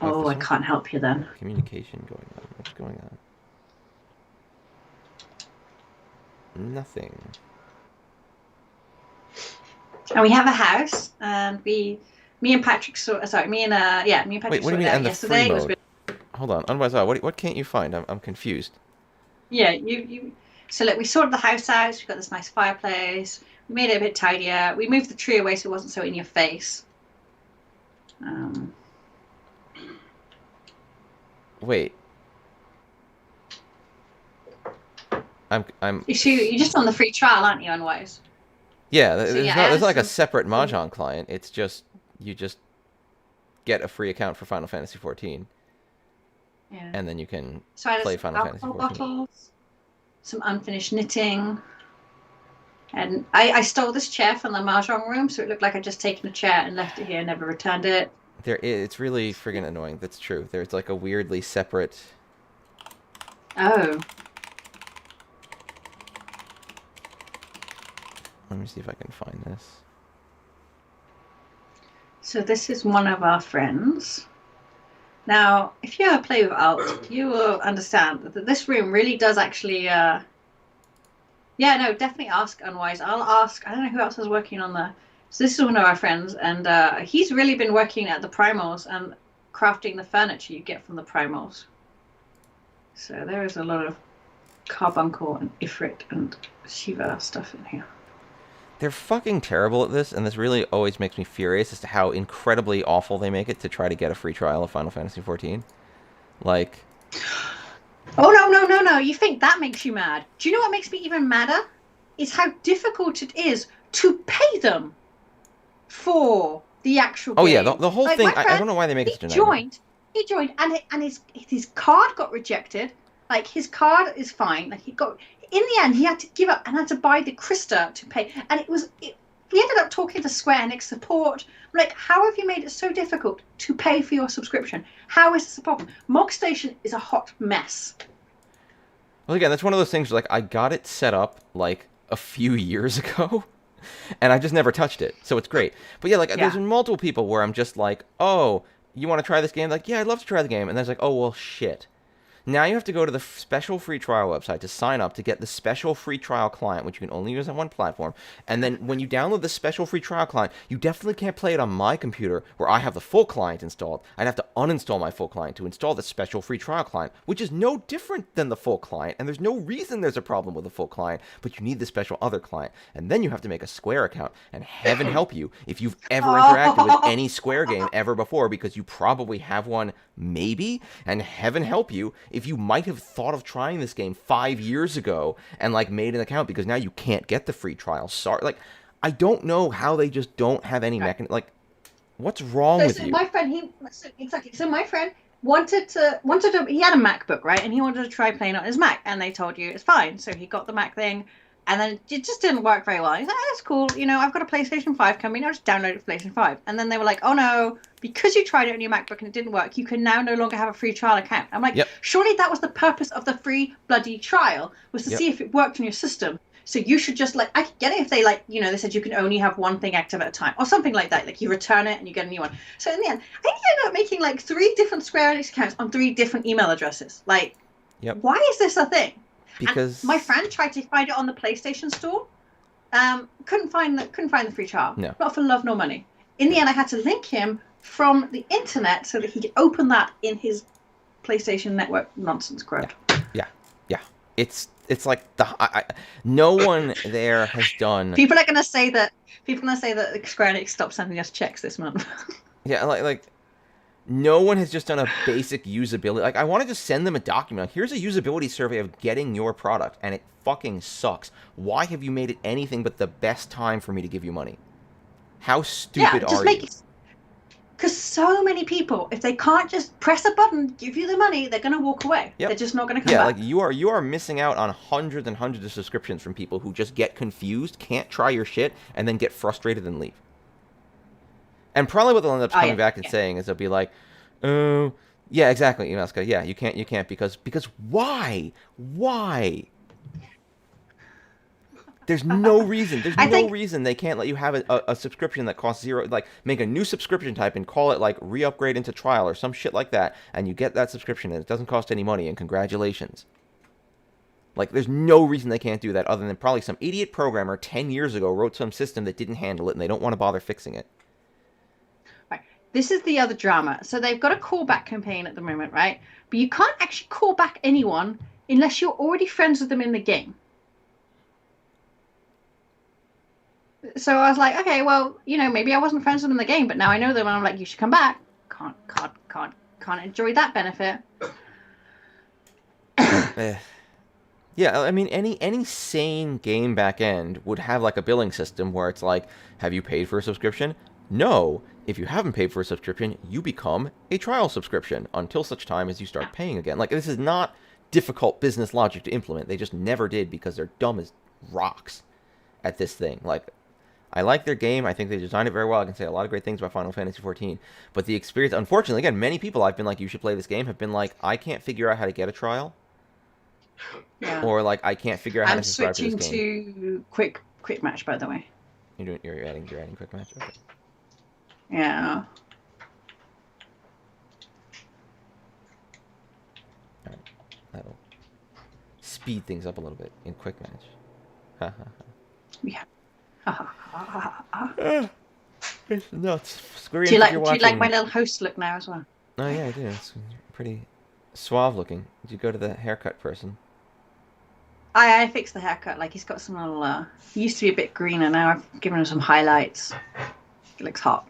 Oh, I can't help you then. Communication going on. What's going on? Nothing. And we have a house, and me and Patrick me and Patrick Wait, what do you sorted mean? out And the yesterday. free It was mode? Hold on. Otherwise, what can't you find? I'm confused. Yeah, you. So look, we sorted the house out. We've got this nice fireplace. We made it a bit tidier. We moved the tree away so it wasn't so in your face. Wait. I'm. You're just on the free trial, aren't you, Unwise? Yeah, So, there's not like a some- separate Mahjong client. It's just you just get a free account for Final Fantasy 14, Yeah. and then you can So I had play some Final Fantasy alcohol 14. bottles, some unfinished knitting, and I stole this chair from the Mahjong room, so it looked like I'd just taken a chair and left it here, and never returned it. It's really friggin' annoying. That's true. There's like a weirdly separate. Oh. Let me see if I can find this. So this is one of our friends. Now, if you ever play with Alt, you will understand that this room really does actually. Yeah, no, definitely ask Unwise. I'll ask. I don't know who else is working on the. So this is one of our friends, and he's really been working at the primals and crafting the furniture you get from the primals. So there is a lot of Carbuncle and Ifrit and Shiva stuff in here. They're fucking terrible at this, and this really always makes me furious as to how incredibly awful they make it to try to get a free trial of Final Fantasy 14. Like. Oh, no. You think that makes you mad. Do you know what makes me even madder? Is how difficult it is to pay them for the actual game. Oh, yeah, the whole Like, thing. my I friend, don't know why they make it such a he nightmare. joined. he joined, and his card got rejected. Like, his card is fine. Like, in the end, he had to give up and had to buy the Krista to pay. And we ended up talking to Square Enix support. Like, how have you made it so difficult to pay for your subscription? How is this a problem? Mog Station is a hot mess. Well, again, that's one of those things where, like, I got it set up, like, a few years ago, and I just never touched it, so it's great. But yeah, like, there's been multiple people where I'm just like, oh, you want to try this game? Like, yeah, I'd love to try the game. And then it's like, oh, well, shit. Now you have to go to the special free trial website to sign up to get the special free trial client, which you can only use on one platform. And then when you download the special free trial client, you definitely can't play it on my computer where I have the full client installed. I'd have to uninstall my full client to install the special free trial client, which is no different than the full client. And there's no reason there's a problem with the full client, but you need the special other client. And then you have to make a Square account. And heaven help you if you've ever interacted with any Square game ever before, because you probably have one, maybe. And heaven help you if you might have thought of trying this game 5 years ago and, like, made an account, because now you can't get the free trial. Sorry, like, I don't know how they just don't have any mechanism. Like, what's wrong with you? My friend, So my friend wanted to. He had a MacBook, right? And he wanted to try playing on his Mac, and they told you it's fine. So he got the Mac thing, and then it just didn't work very well. He's like, oh, that's cool. You know, I've got a PlayStation 5 coming. I'll just download it for PlayStation 5. And then they were like, oh no, because you tried it on your MacBook and it didn't work, you can now no longer have a free trial account. I'm like, surely that was the purpose of the free bloody trial, was to see if it worked on your system. So you should just, like, I could get it if they, like, you know, they said you can only have one thing active at a time or something like that. Like, you return it and you get a new one. So in the end, I ended up making, like, 3 different Square Enix accounts on 3 different email addresses. Like, why is this a thing? Because and my friend tried to find it on the PlayStation Store. Couldn't find the free trial. No. Not for love nor money. In the end, I had to link him from the internet so that he could open that in his PlayStation Network nonsense crap. Yeah. It's like no one there has done. People are gonna say that Square Enix stopped sending us checks this month. Yeah, like no one has just done a basic usability. Like, I want to just send them a document. Like, here's a usability survey of getting your product, and it fucking sucks. Why have you made it anything but the best time for me to give you money? How stupid are you? Because so many people, if they can't just press a button, give you the money, they're going to walk away. They're just not going to come back. Yeah, like you are missing out on hundreds and hundreds of subscriptions from people who just get confused, can't try your shit, and then get frustrated and leave. And probably what they'll end up coming back and saying is they'll be like, oh, yeah, exactly, Imelska. Yeah, you can't because why? Why? There's no reason. There's no reason they can't let you have a subscription that costs $0. Like, make a new subscription type and call it, like, re-upgrade into trial or some shit like that, and you get that subscription and it doesn't cost any money, and congratulations. Like, there's no reason they can't do that other than probably some idiot programmer 10 years ago wrote some system that didn't handle it and they don't want to bother fixing it. Right. This is the other drama. So they've got a callback campaign at the moment, right? But you can't actually call back anyone unless you're already friends with them in the game. So I was like, okay, well, you know, maybe I wasn't friends with them in the game, but now I know them, and I'm like, you should come back. Can't enjoy that benefit. Yeah, I mean, any sane game back end would have, like, a billing system where it's like, have you paid for a subscription? No. If you haven't paid for a subscription, you become a trial subscription until such time as you start paying again. Like, this is not difficult business logic to implement. They just never did because they're dumb as rocks at this thing. Like, I like their game. I think they designed it very well. I can say a lot of great things about Final Fantasy XIV. But the experience, unfortunately, again, many people I've been like, you should play this game, have been like, I can't figure out how to get a trial. Yeah. Or, like, I can't figure out how to subscribe to this game. I'm switching to quick match, by the way. You're adding quick match? Okay. Yeah. Alright. That'll speed things up a little bit in quick match. Ha ha ha. Yeah. It's nuts. Do you like my little host look now as well? Oh yeah, I do. It's pretty suave looking. Did you go to the haircut person? I fixed the haircut. Like, he's got some little. He used to be a bit greener. Now I've given him some highlights. He looks hot.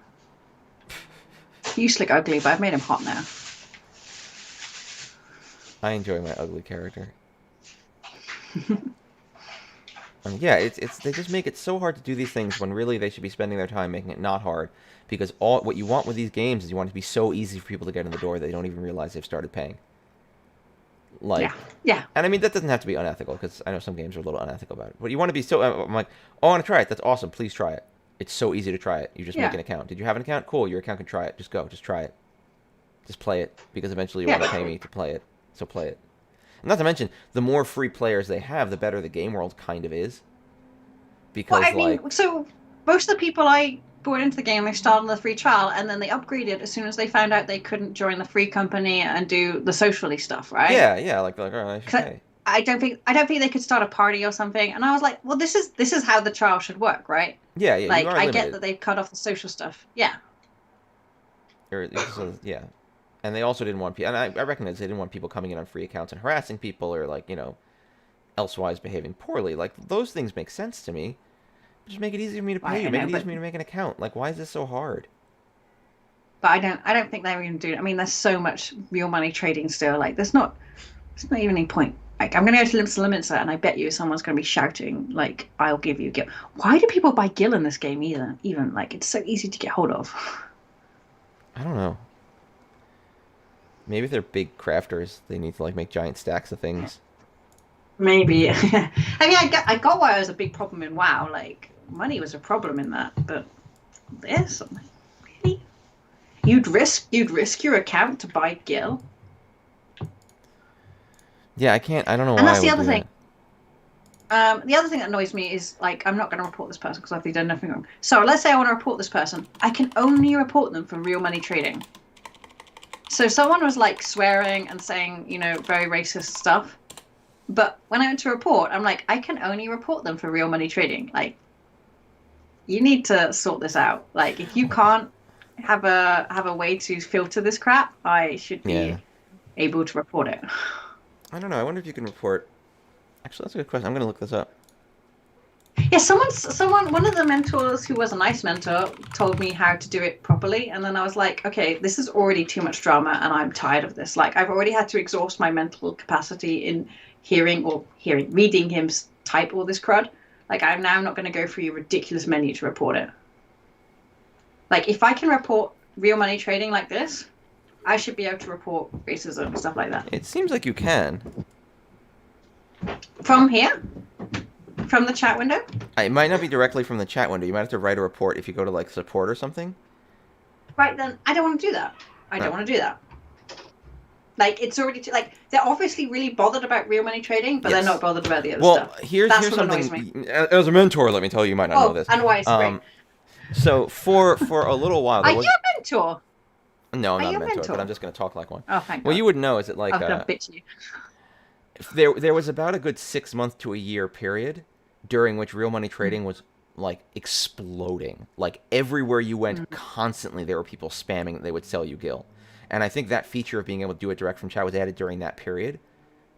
He used to look ugly, but I've made him hot now. I enjoy my ugly character. Yeah, it's they just make it so hard to do these things when really they should be spending their time making it not hard. Because all what you want with these games is you want it to be so easy for people to get in the door they don't even realize they've started paying. Yeah, Like, yeah, and I mean that doesn't have to be unethical because I know some games are a little unethical about it. But you want to be so. I'm like, oh, I want to try it. That's awesome. Please try it. It's so easy to try it. You just make yeah, an account. Did you have an account? Cool. Your account can try it. Just go. Just try it. Just play it because eventually you want to pay yeah. me to play it. So play it. And not to mention, the more free players they have, the better the game world kind of is. Well, Because I like, mean, so most of the people I brought into the game, they started on the free trial, and then they upgraded as soon as they found out they couldn't join the free company and do the socially stuff, right? yeah, like, oh, I should 'Cause pay. I don't think they could start a party or something. And I was like, well, this is how the trial should work, right? Yeah, you Like, are I get limited. that they've cut off the social stuff. Yeah, So yeah, and they also didn't want people. And I recognize they didn't want people coming in on free accounts and harassing people or like elsewise behaving poorly. Like those things make sense to me. Just make it easy for me to pay I you. Make know, it easy but for me to make an account. Like why is this so hard? I don't think they're even doing. I mean, there's so much real money trading still. Like, there's not even any point. Like, I'm gonna go to Limits and I bet you someone's gonna be shouting like, "I'll give you Gil." Why do people buy Gil in this game either? Even like, it's so easy to get hold of. I don't know. Maybe if they're big crafters, they need to like make giant stacks of things. Maybe. I mean, I got why it was a big problem in WoW. Like, money was a problem in that, but this, I'm like, really? You'd risk your account to buy Gil? Yeah, I can't. I don't know And why that's I the would other do thing. that. The other thing that annoys me is like I'm not going to report this person because I've done nothing wrong. So let's say I want to report this person, I can only report them for real money trading. So if someone was like swearing and saying very racist stuff, but when I went to report, I'm like I can only report them for real money trading. Like you need to sort this out. Like if you can't have a way to filter this crap, I should Yeah, be able to report it. I don't know. I wonder if you can report. Actually, that's a good question. I'm gonna look this up. Yeah, one of the mentors who was a nice mentor told me how to do it properly, and then I was like, okay, this is already too much drama, and I'm tired of this. Like, I've already had to exhaust my mental capacity in reading him type all this crud. Like, I'm now not going to go through your ridiculous menu to report it. Like, if I can report real money trading like this, I should be able to report racism and stuff like that. It seems like you can. From here? From the chat window? It might not be directly from the chat window. You might have to write a report if you go to like support or something. Right then, I don't want to do that. I don't want to do that. Like, it's already like they're obviously really bothered about real money trading, but Yes. they're not bothered about the other Well, stuff. here's That's here's what annoys something. me. As a mentor, let me tell you, you might not know this. And why it's great. So for a little while, Are there you was a mentor? no, I'm Are not you a a mentor, but mentor? I'm just going to talk like one. Oh, thank What God. you would know is that like I'm gonna bitch you. there was about a good 6 month to a year period during which real money trading was like exploding. Like everywhere you went, constantly there were people spamming that they would sell you Gil. And I think that feature of being able to do it direct from chat was added during that period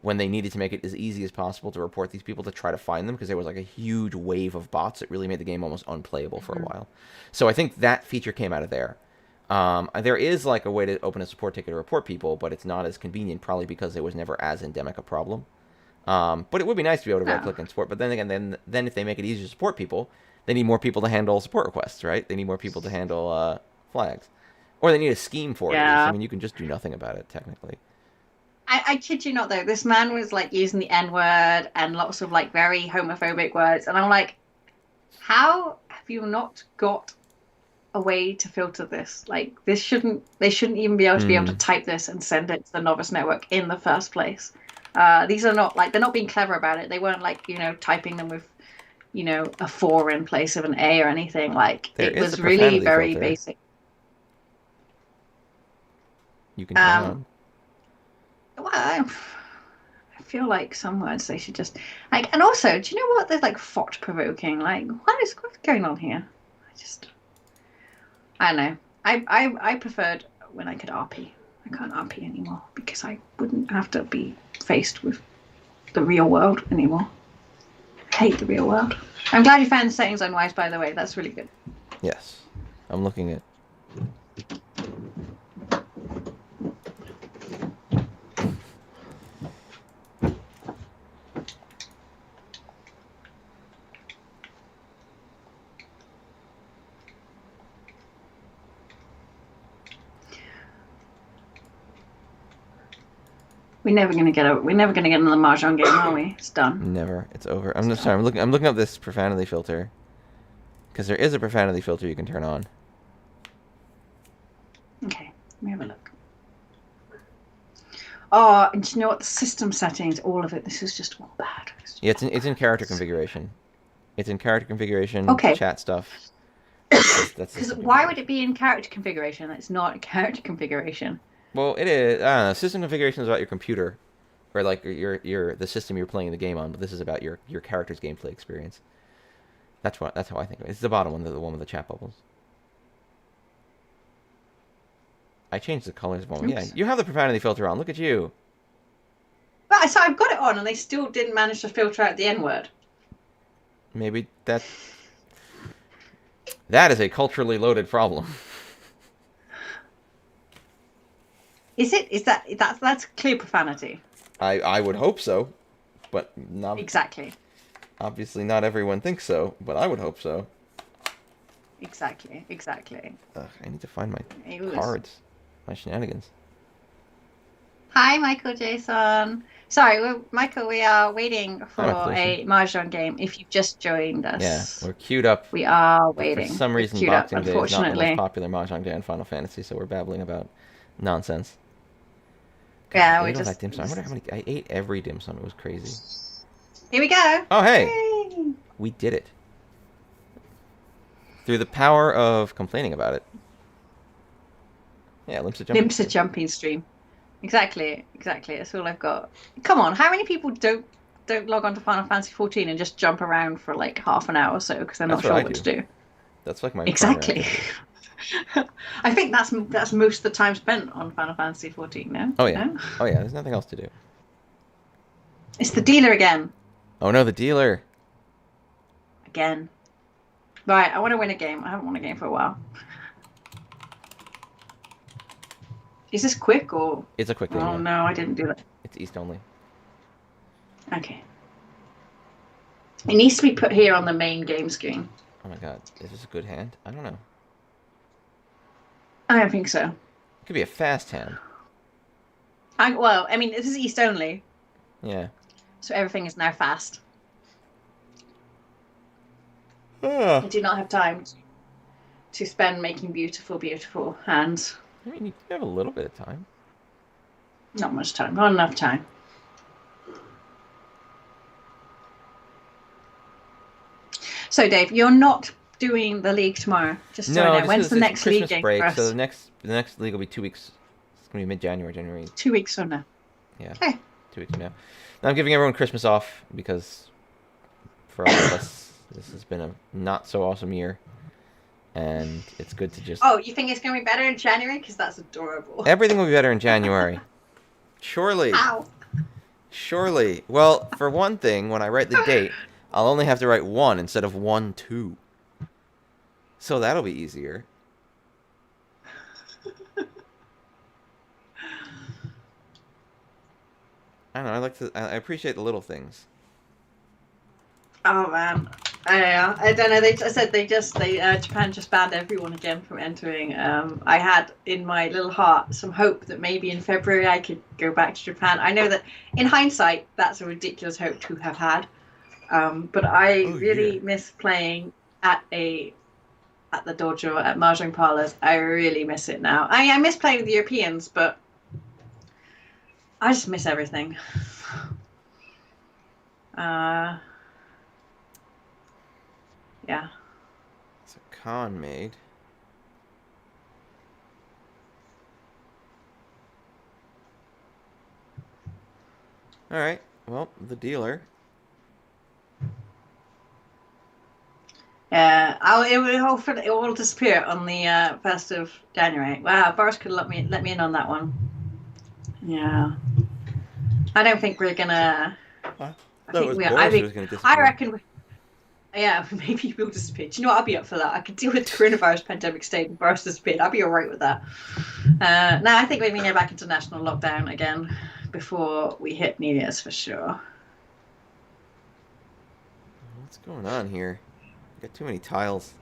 when they needed to make it as easy as possible to report these people to try to find them because there was like a huge wave of bots that really made the game almost unplayable for a while. So I think that feature came out of there. There is like a way to open a support ticket to report people, but it's not as convenient probably because it was never as endemic a problem. But it would be nice to be able to right click and support. But then again, then if they make it easier to support people, they need more people to handle support requests, right? They need more people to handle flags. Or they need a scheme for it. At least. I mean, you can just do nothing about it, technically. I kid you not though, this man was like using the N-word and lots of like very homophobic words, and I'm like, how have you not got a way to filter this? Like they shouldn't even be able to type this and send it to the novice network in the first place. These are not like they're not being clever about it. They weren't like typing them with a 4 in place of an A or anything. Like it was really very filter. basic. You can turn on. Well, I feel like some words they should just like, and also, do you know what? They're like thought provoking. Like, what's going on here? I don't know. I preferred when I could RP. I can't RP anymore because I wouldn't have to be faced with the real world anymore. I hate the real world. I'm glad you found the settings unwise, by the way. That's really good. Yes, I'm looking at. We're never gonna get another Mahjong game, are we? It's done. Never. It's over. I'm just sorry. I'm looking up this profanity filter because there is a profanity filter you can turn on. Okay, let me have a look. Oh, and you know what? The system settings, all of it. This is just all bad. Yeah, it's in character configuration. It's in character configuration. Okay. Chat stuff. Because why would it be in character configuration? It's not character configuration. Well, it is. I don't know. System configuration is about your computer, or like your the system you're playing the game on. But this is about your character's gameplay experience. That's how I think of it. It's the bottom one, the one with the chat bubbles. I changed the colors of one. Yeah, you have the profanity filter on. Look at you. But so I've got it on, and they still didn't manage to filter out the N word. Maybe that is a culturally loaded problem. Is it? That's clear profanity? I would hope so, but not exactly. Obviously, not everyone thinks so, but I would hope so. Exactly. Ugh, I need to find my cards, my shenanigans. Hi, Michael Jason. Sorry, Michael, we are waiting for a Mahjong game. If you've just joined us. Yeah, we're queued up. We are waiting. For some reason, Boxing Day is not the most popular Mahjong day in Final Fantasy, so we're babbling about nonsense. God, yeah, we just... dim sum. I wonder how many... I ate every dim sum. It was crazy. Here we go. Oh, hey! Yay. We did it. Through the power of complaining about it. Yeah, Limsa jumping stream. Exactly. That's all I've got. Come on, how many people don't log on to Final Fantasy 14 and just jump around for like half an hour or so because they're not sure what to do? That's like my exactly. I think that's most of the time spent on Final Fantasy 14. No? Oh yeah. No? Oh yeah. There's nothing else to do. It's the dealer again. Oh no, the dealer. Again. Right, I want to win a game. I haven't won a game for a while. Is this quick or? It's a quick game. Oh no, I didn't do that. It's East only. Okay. It needs to be put here on the main game screen. Oh my god, is this a good hand? I don't know. I don't think so. It could be a fast hand. Well, I mean, this is East only. Yeah. So everything is now fast. I do not have time to spend making beautiful, beautiful hands. I mean, you have a little bit of time. Not much time. Not enough time. So, Dave, you're not doing the league tomorrow. Just so I know. When's the next league game break, for us? So the next league will be 2 weeks. It's gonna be mid-January, January. 2 weeks from now. Yeah. Okay. 2 weeks from now. Now I'm giving everyone Christmas off because for all of us, this has been a not so awesome year. And it's good to just... Oh, you think it's going to be better in January? Because that's adorable. Everything will be better in January. Surely. Ow. Surely. Well, for one thing, when I write the date, I'll only have to write 1 instead of 1, 2. So that'll be easier. I don't know. I appreciate the little things. Oh, man. I don't know. Japan just banned everyone again from entering. I had in my little heart some hope that maybe in February I could go back to Japan. I know that in hindsight that's a ridiculous hope to have had, but I really miss playing at the dojo at Mahjong parlors. I really miss it now. I miss playing with the Europeans, but I just miss everything. Yeah. It's a con made. All right. Well, the dealer. It will disappear on the 1st of January. Wow, Boris could let me in on that one. Yeah. I don't think we're gonna. I reckon. Yeah, maybe we'll disappear. Do you know what? I'll be up for that. I could deal with coronavirus pandemic state and virus disappeared. I'll be all right with that. No, I think we're going to go back into national lockdown again before we hit New Year's for sure. What's going on here? I got too many tiles.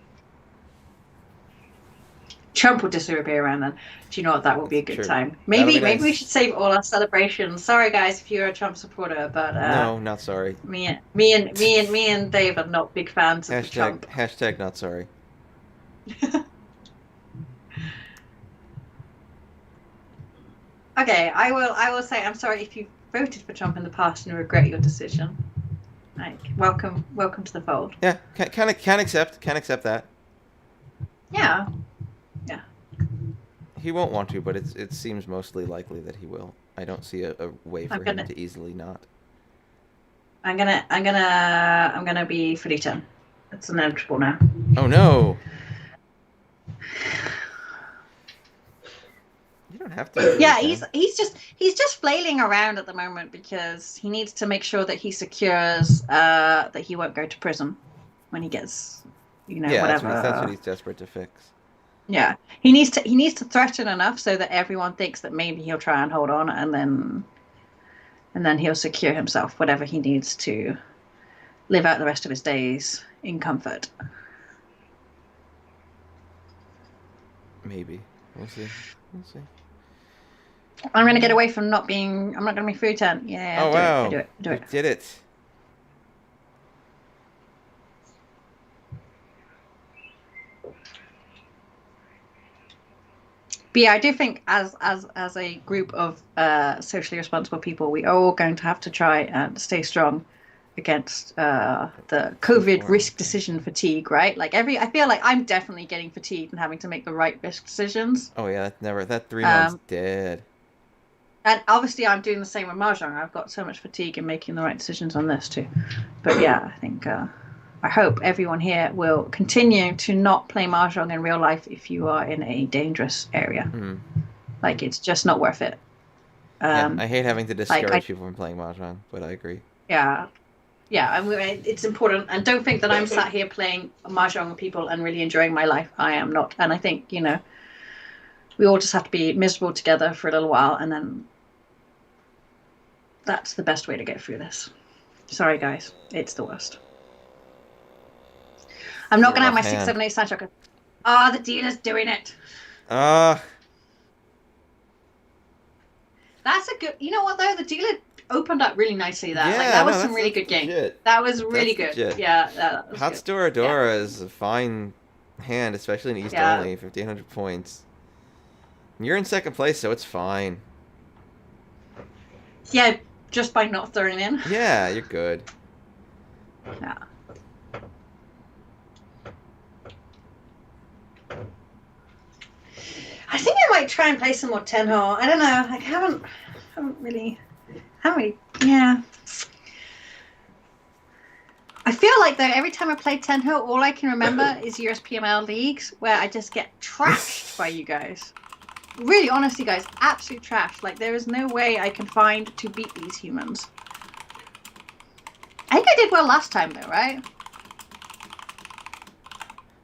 Trump will disappear around then. Do you know what? That will be a good True. time. That'll Maybe be nice. we should save all our celebrations. Sorry, guys, if you're a Trump supporter, but No, not sorry. me and Dave are not big fans of the Trump. Hashtag not sorry. Okay, I will say I'm sorry if you voted for Trump in the past and regret your decision. Like, welcome to the fold. Yeah, can accept that. Yeah. He won't want to, but it seems mostly likely that he will. I don't see a way for him to easily not. I'm gonna be Feliton. It's inevitable now. Oh no! You don't have to. Yeah, he's just flailing around at the moment because he needs to make sure that he secures that he won't go to prison when he gets, whatever. That's what he's desperate to fix. Yeah, he needs to threaten enough so that everyone thinks that maybe he'll try and hold on, and then he'll secure himself whatever he needs to live out the rest of his days in comfort. Maybe we'll see. I'm gonna get away from not being. I'm not gonna be Futon. Yeah. Oh wow! I do it. You did it. But yeah, I do think as a group of socially responsible people, we are all going to have to try and stay strong against the COVID risk decision fatigue, right? Like I feel like I'm definitely getting fatigued and having to make the right risk decisions. Oh yeah, that 3 months dead. And obviously I'm doing the same with Mahjong. I've got so much fatigue in making the right decisions on this too. But yeah, I think I hope everyone here will continue to not play Mahjong in real life if you are in a dangerous area. Mm. Like, it's just not worth it. I hate having to discourage people from playing Mahjong, but I agree. Yeah. Yeah, I mean, it's important. And don't think that I'm sat here playing Mahjong with people and really enjoying my life. I am not. And I think, we all just have to be miserable together for a little while, and then that's the best way to get through this. Sorry, guys. It's the worst. I'm not going to have my 6, 7, 8 side shotgun. Oh, the dealer's doing it. That's a good... You know what, though? The dealer opened up really nicely there. Yeah, that was some really good game. That was really good. Legit. Yeah, that was Hot good. Storadora is a fine hand, especially in East only, 1,500 points. You're in second place, so it's fine. Yeah, just by not throwing in. Yeah, you're good. Yeah. I think I might try and play some more 10-hole. I don't know. I haven't really, yeah. I feel like, though, every time I play 10-hole, all I can remember is USPML leagues where I just get trashed by you guys. Really, honestly, guys, absolute trash. Like, there is no way I can find to beat these humans. I think I did well last time, though, right?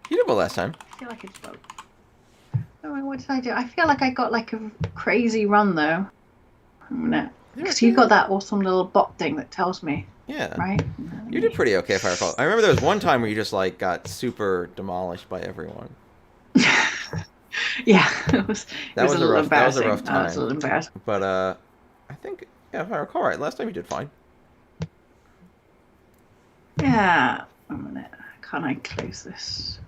You did well last time. I feel like I did well. Oh, what did I do? I feel like I got like a crazy run though. Because you got that awesome little bot thing that tells me. Yeah. Right? You did pretty okay if I recall. I remember there was one time where you just like got super demolished by everyone. Yeah, it was a little embarrassing. That was a rough time. That was a little embarrassing. But I think, yeah, if I recall right, last time you did fine. Yeah. 1 minute. Can I close this?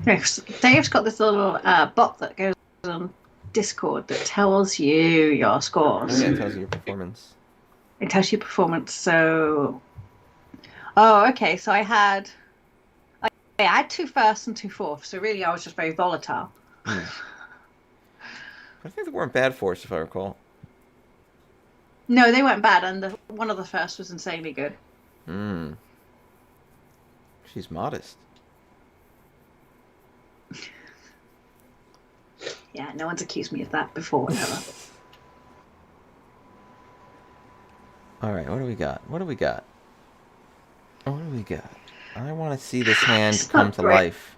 Dave's got this little bot that goes on Discord that tells you your scores. Yeah, it tells you your performance. It tells you performance. So, okay. So I had 2 firsts and 2 fourths. So really, I was just very volatile. I think they weren't bad for us, if I recall. No, they weren't bad, and one of the firsts was insanely good. She's modest. Yeah, no one's accused me of that before, ever. Alright, what do we got? I want to see this hand come to life.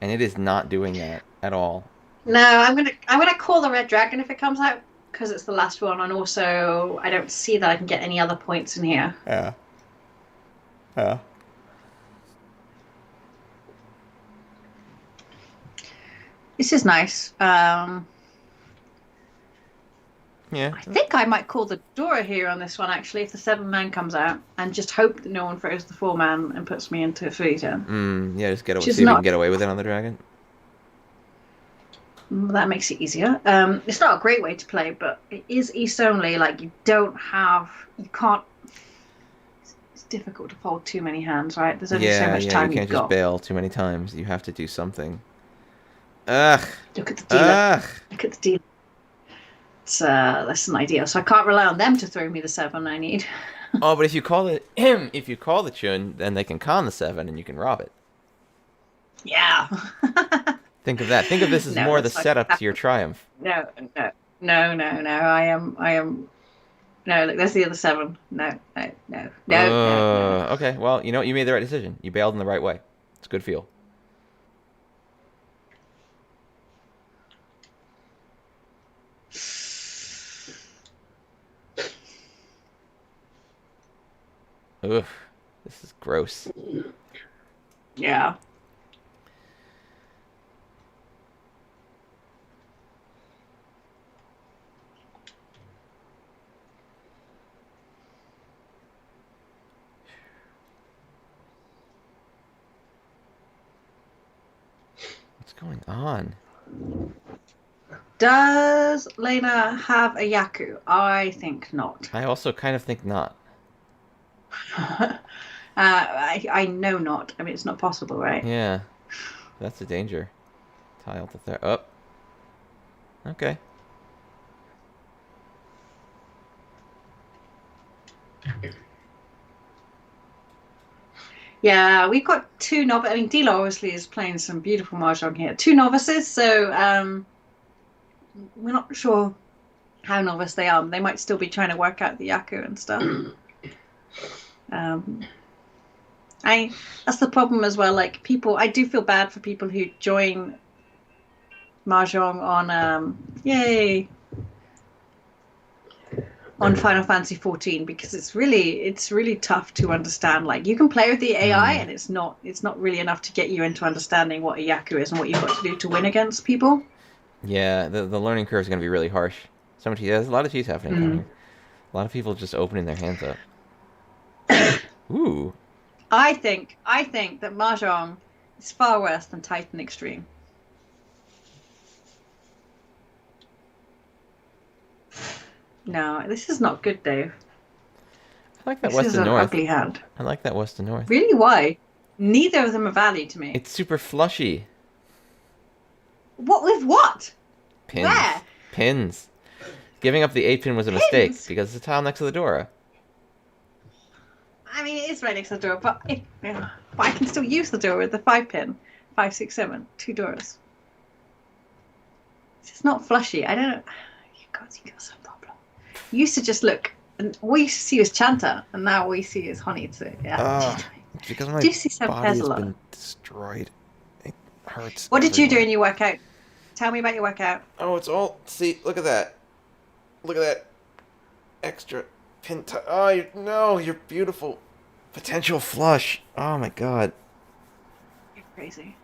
And it is not doing that at all. No, I'm gonna call the red dragon if it comes out, because it's the last one, and also I don't see that I can get any other points in here. Yeah. Yeah. This is nice. Yeah. I think I might call the Dora here on this one, actually, if the 7-man comes out, and just hope that no one throws the 4-man and puts me into a 3-turn. Yeah, just Which is see if you can not. get away with it on the dragon. That makes it easier. It's not a great way to play, but it is East only. Like, you can't. It's difficult to fold too many hands, right? There's only so much You time can't you've just got. bail too many times. You have to do something. Ugh. Look at the dealer. Ugh. Look at the dealer. It's less than ideal, so I can't rely on them to throw me the 7 I need. Oh, but if you call it him, if you call the chun, then they can con the 7 and you can rob it. Yeah. Think of that. Think of this as No, more the it's like setup to your triumph. No. I am. No, look, there's the other 7. No. Okay, well, you know what? You made the right decision. You bailed in the right way. It's a good feel. Ugh, this is gross. Yeah. What's going on? Does Lena have a Yaku? I think not. I also kind of think not. I know not. I mean, it's not possible, right? Yeah, that's a danger. Tile to there. Up. Okay. Yeah, we've got 2 novices. I mean, Dila obviously is playing some beautiful mahjong here. 2 novices, so we're not sure how novice they are. They might still be trying to work out the Yaku and stuff. That's the problem as well. Like, people, I do feel bad for people who join mahjong on Final Fantasy 14, because it's really tough to understand. Like, you can play with the AI and it's not really enough to get you into understanding what a Yaku is and what you've got to do to win against people. Yeah, the learning curve is going to be really harsh. There's a lot of cheats happening down here. A lot of people just opening their hands up. Ooh. I think that mahjong is far worse than Titan Extreme. No, this is not good, Dave. I like that This west is and an north. ugly hand. I like that west and north. Really? Why? Neither of them are value to me. It's super flushy. What with what? Pins. Where? Pins. Giving up the 8-pin was a mistake because it's a tile next to the Dora. I mean, it is right next to the door, but I can still use the door with the 5-pin. 5, 6, 7. 2 doors. It's not flushy. I don't know. You got some problem. You used to just look, and all you used to see was Chanta, and now all you see is Honey. So, yeah. Because my body has been destroyed. It hurts. What did you do in your workout? Tell me about your workout. Oh, it's all... See, look at that. Look at that extra pin... no, you're beautiful. Potential flush. Oh, my God. You're crazy.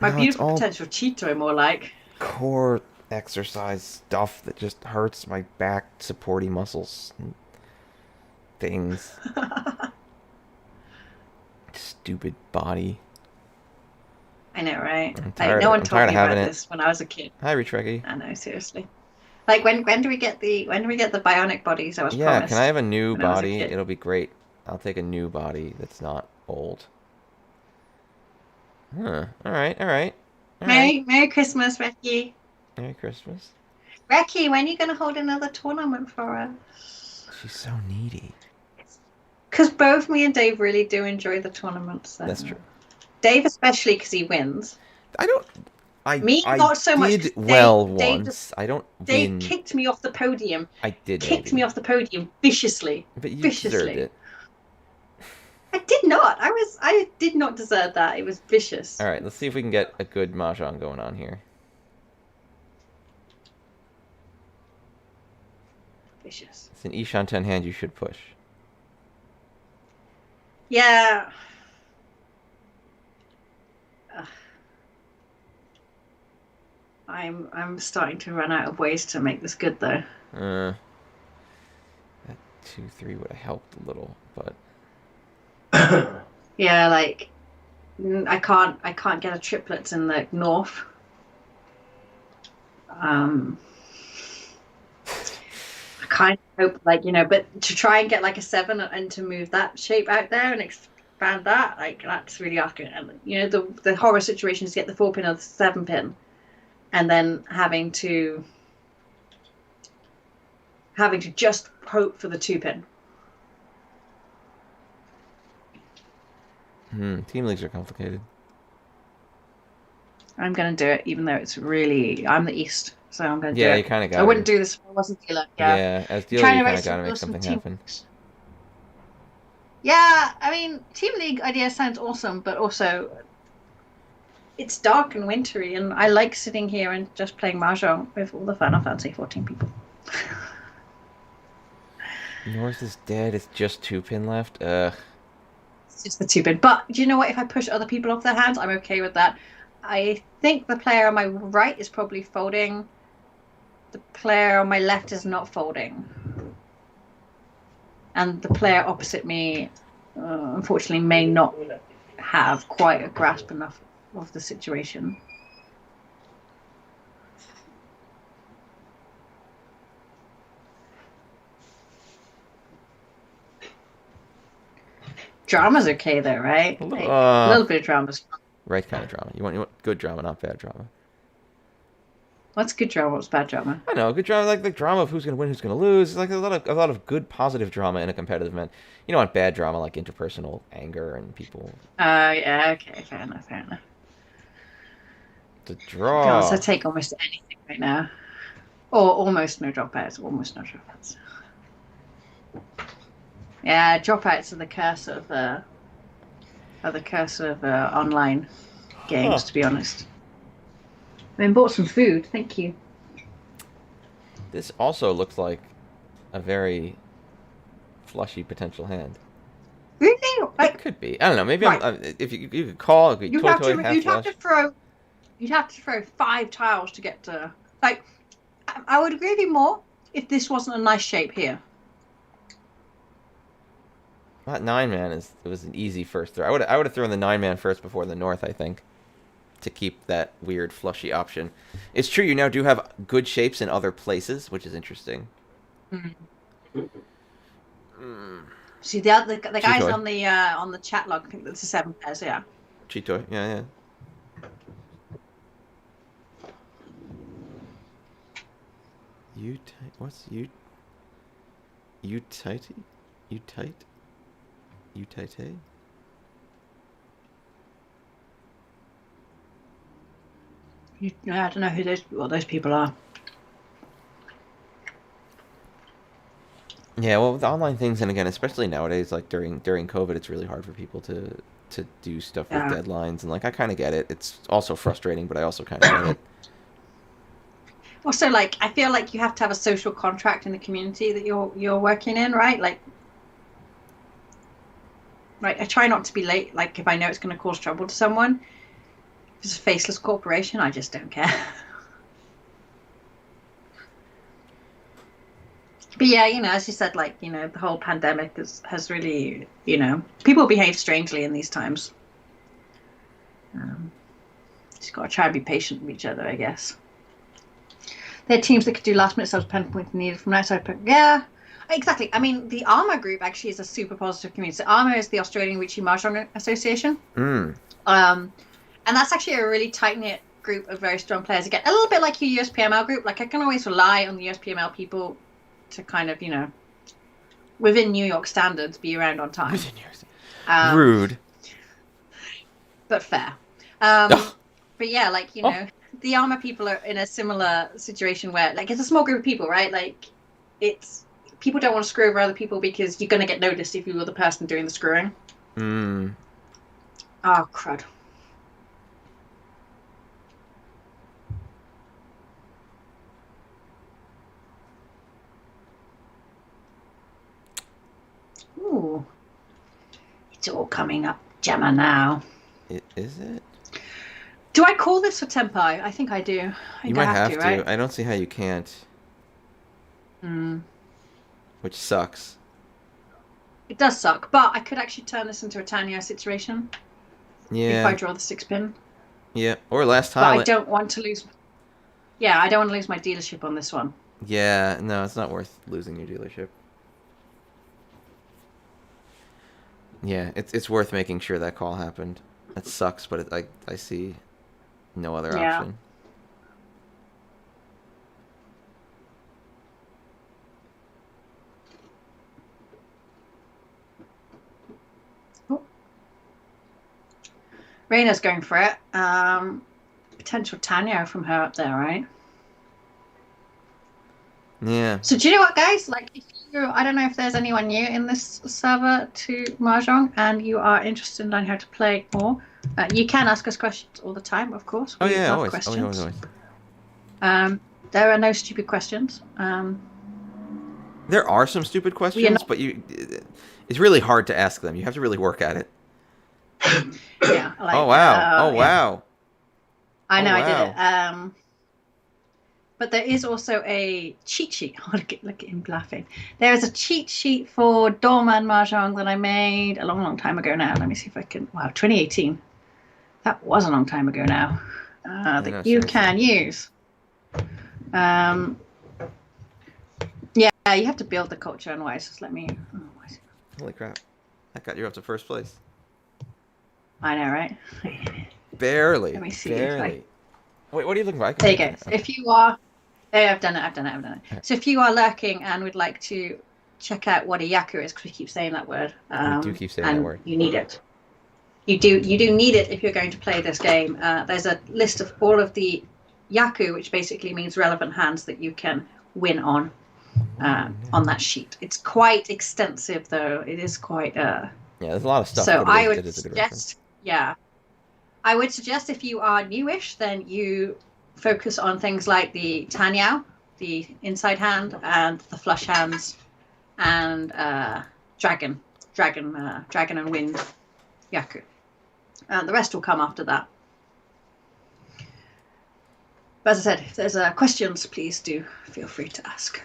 My beautiful potential cheat toy, more like. Core exercise stuff that just hurts my back supporting muscles and things. Stupid body. I know, right? No one told me about this when I was a kid. Hi, Retrekkie. I know, seriously. Like, when do we get the bionic bodies? I was promised. Yeah, can I have a new body? It'll be great. I'll take a new body that's not old. Huh. All right. Merry Christmas, Recky. Merry Christmas. Recky, when are you going to hold another tournament for us? She's so needy. Because both me and Dave really do enjoy the tournaments. So. That's true. Dave especially, because he wins. Not so much. Did well once. I don't win. Dave kicked me off the podium. I did. Kicked me off the podium viciously. But you deserved it. I did not. I did not deserve that. It was vicious. All right, let's see if we can get a good mahjong going on here. Vicious. It's an Ishan 10 hand you should push. Yeah. Ugh, I'm starting to run out of ways to make this good though. Uh, that 2-3 would have helped a little, but Yeah, like I can't get a triplets in the north. Um, I kind of hope like but to try and get like a seven and to move that shape out there and expand that, like that's really asking. And the horror situation is get the 4 pin or the 7 pin, and then having to just hope for the 2 pin. team leagues are complicated. I'm gonna do it, even though I'm the East, so I'm gonna do Yeah, you it. kind of I got wouldn't to. do this if I wasn't dealer. Yeah, Yeah, as I'm dealer, trying you to kind write of got to make some something team. happen. Yeah, I mean, team league idea sounds awesome, but also it's dark and wintry, and I like sitting here and just playing Mahjong with all the Final Fantasy 14 people. North is dead. It's just 2-pin left. Ugh. It's just the 2 pin. But do you know what? If I push other people off their hands, I'm okay with that. I think the player on my right is probably folding. The player on my left is not folding. And the player opposite me, unfortunately, may not have quite a grasp enough of the situation. Drama's okay though, right? A little, Like a little bit of drama's fun. right kind of drama. You want good drama, not bad drama. What's good drama? What's bad drama? I know, good drama, like the drama of who's gonna win, who's gonna lose. Like a lot of good positive drama in a competitive event. You don't want bad drama like interpersonal anger and people. Yeah, okay, fair enough, fair enough. The To be honest, I draw. take almost anything right now. Or almost no dropouts, almost no dropouts. Yeah, dropouts are the curse of online Huh. games, to be honest. I mean, bought some food, thank you. This also looks like a very flushy potential hand. Really? It Like, could be. I don't know. Maybe I'm. right. If you could call it You'd toy have toy to half flush. you'd have to throw 5 tiles to get to like I would agree with you more if this wasn't a nice shape here. That 9-man it was an easy first throw. I would have thrown the 9-man first before the North. I think to keep that weird flushy option. It's true. You now do have good shapes in other places, which is interesting. Mm. Mm. See the guys Cheetoy. on the chat log think that's a 7 pairs, yeah. Cheetoy. Yeah, yeah. You tight? What's you? You tighty? You tight? You tighty? I don't know what those people are. Yeah, well, with online things, and again, especially nowadays, like during COVID, it's really hard for people to do stuff with Yeah. deadlines, and like I kind of get it. It's also frustrating, but I also kind of get it. Also, like I feel like you have to have a social contract in the community that you're working in, right? Like I try not to be late. Like if I know it's going to cause trouble to someone, if it's a faceless corporation, I just don't care. But yeah, as you said, like the whole pandemic has really, people behave strangely in these times. Um, just got to try and be patient with each other, I guess. There are teams that could do last minute subs pen points needed from outside. Yeah, exactly. I mean, the Armour group actually is a super positive community. So Armour is the Australian Witchy Mahjong Association. Mm. And that's actually a really tight knit group of very strong players. Again, a little bit like your USPML group. Like I can always rely on the USPML people to kind of, within New York standards, be around on time. Rude. But fair. But yeah, like, Oh. the Armour people are in a similar situation where, like, it's a small group of people, right? Like, people don't want to screw over other people because you're going to get noticed if you were the person doing the screwing. Mm. Oh, crud. Ooh. It's all coming up, Gemma, now. Is it? Do I call this for Tempai? I think I do. I You think I might have to. right? I don't see how you can't. Mm. Which sucks. It does suck, but I could actually turn this into a Tanya situation Yeah. if I draw the 6-pin. Yeah. Or last But time. I don't want to lose. Yeah, I don't want to lose my dealership on this one. Yeah. No, it's not worth losing your dealership. Yeah, it's worth making sure that call happened. That sucks, but I see no other option. Oh. Raina's going for it. Potential Tanya from her up there, right? Yeah. So do you know what, guys? Like, if I don't know if there's anyone new in this server to Mahjong, and you are interested in learning how to play more, you can ask us questions all the time, of course. We love always. questions. Always. There are no stupid questions. There are some stupid questions, but it's really hard to ask them. You have to really work at it. Yeah. Like, oh wow! Wow! I know, I did it. But there is also a cheat sheet. Oh, look at him laughing. There is a cheat sheet for Doman Mahjong that I made a long, long time ago now. Let me see if I can. Wow, 2018. That was a long time ago now. That you can use. Yeah, you have to build the culture otherwise. Just let me. Oh, holy crap! That got you up to first place. I know, right? Barely. Let me see. Barely. Wait, what are you looking for? There you go. Okay. If you are. Oh, I've done it. Okay. So if you are lurking and would like to check out what a yaku is, because we keep saying that word. We do keep saying that word. You need it. You do need it if you're going to play this game. There's a list of all of the yaku, which basically means relevant hands that you can win on that sheet. It's quite extensive, though. It is quite. Yeah, there's a lot of stuff. So I would suggest, I would suggest if you are newish, then you focus on things like the Tanyao, the inside hand, and the flush hands, and dragon and wind yaku. The rest will come after that. But as I said, if there's questions, please do feel free to ask.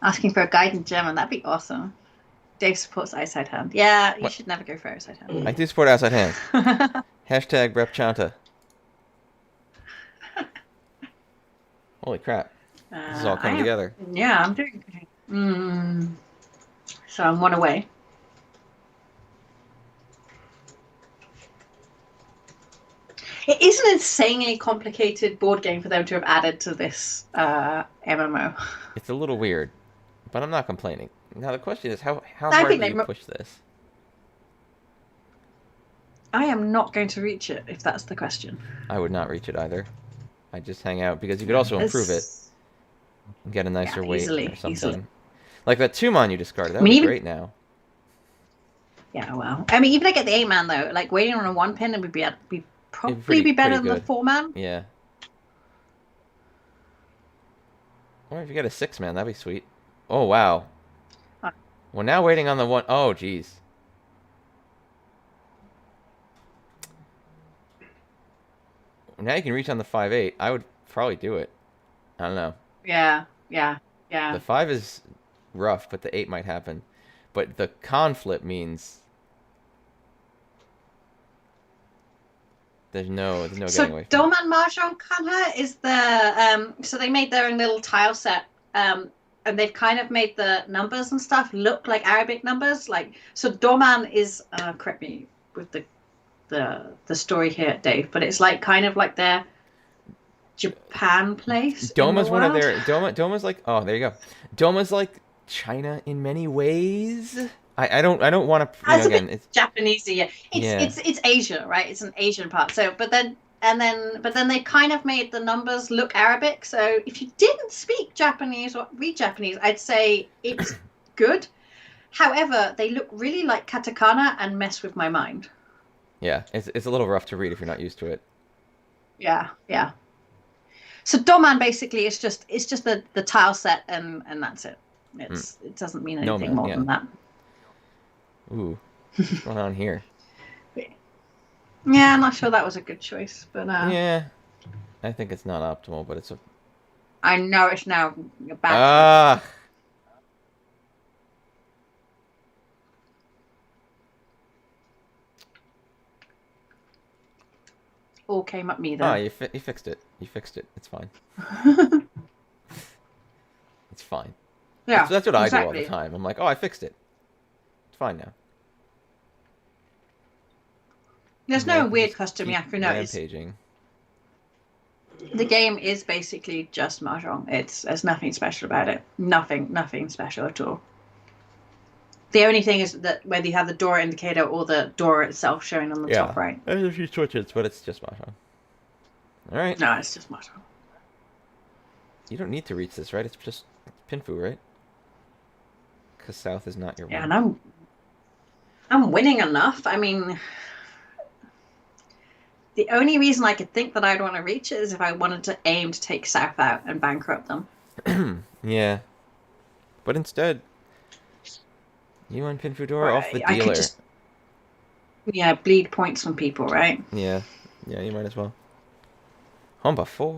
Asking for a guidance gem, and that'd be awesome. Dave supports outside hand. Yeah, you should never go for outside hand. I do support outside hand. Hashtag Rep Chanta. Holy crap. This is all coming together. Yeah, I'm doing good. So I'm one away. It is an insanely complicated board game for them to have added to this MMO. It's a little weird, but I'm not complaining. Now the question is, how hard do you push this? I am not going to reach it, if that's the question. I would not reach it either. I'd just hang out, because you could also improve it and get a nicer weight or something. Easily. Like that 2-mon you discarded, that would be great now. Yeah, well. I mean, even if I get the 8-man, though, like waiting on a 1-pin, it would probably be better than the 4-man. Yeah. Or if you get a 6-man, that'd be sweet. Oh, wow. Well, now waiting on the 1... Oh, jeez. Now you can reach on the 5-8. I would probably do it. I don't know. Yeah. The 5 is rough, but the 8 might happen. But the con flip means there's no getting away from it. Doman Mahjong Kanha is the so they made their own little tile set, and they've kind of made the numbers and stuff look like Arabic numbers. Like, so Doman is correct me with the story here, Dave, but it's like kind of like their Japan place. Doma's one of their Doma's like, oh, there you go. Doma's like China in many ways. I don't want to. Again, it's Japanese. Yeah, it's Asia, right? It's an Asian part. So, but then they kind of made the numbers look Arabic. So if you didn't speak Japanese or read Japanese, I'd say it's good. However, they look really like katakana and mess with my mind. Yeah, it's a little rough to read if you're not used to it. Yeah. So Doman basically is just the tile set and that's it. It doesn't mean No anything man, more yeah. than that. Ooh, what's going on here? Yeah, I'm not sure that was a good choice, but Yeah, I think it's not optimal, but it's a... I know it's now a bad choice. Ah! All came up me Ah, though. you fixed it. You fixed it. It's fine. It's fine. Yeah, That's what I do all the exactly. time. I'm like, oh, I fixed it. It's fine now. There's And then I no can weird just custom you keep have to notice. rampaging. The game is basically just Mahjong. There's nothing special about it. Nothing special at all. The only thing is that whether you have the door indicator or the door itself showing on the top Yeah. right. There's a few switches, but it's just Mahjong. Alright. No, it's just Mahjong. You don't need to reach this, right? It's just Pinfu, right? Because south is not your Yeah, win. and I'm winning enough. I mean, the only reason I could think that I'd want to reach it is if I wanted to aim to take South out and bankrupt them. Yeah. But instead, you and Pinfudora off the I could dealer. just, bleed points from people, right? Yeah. Yeah, you might as well. Humba 4.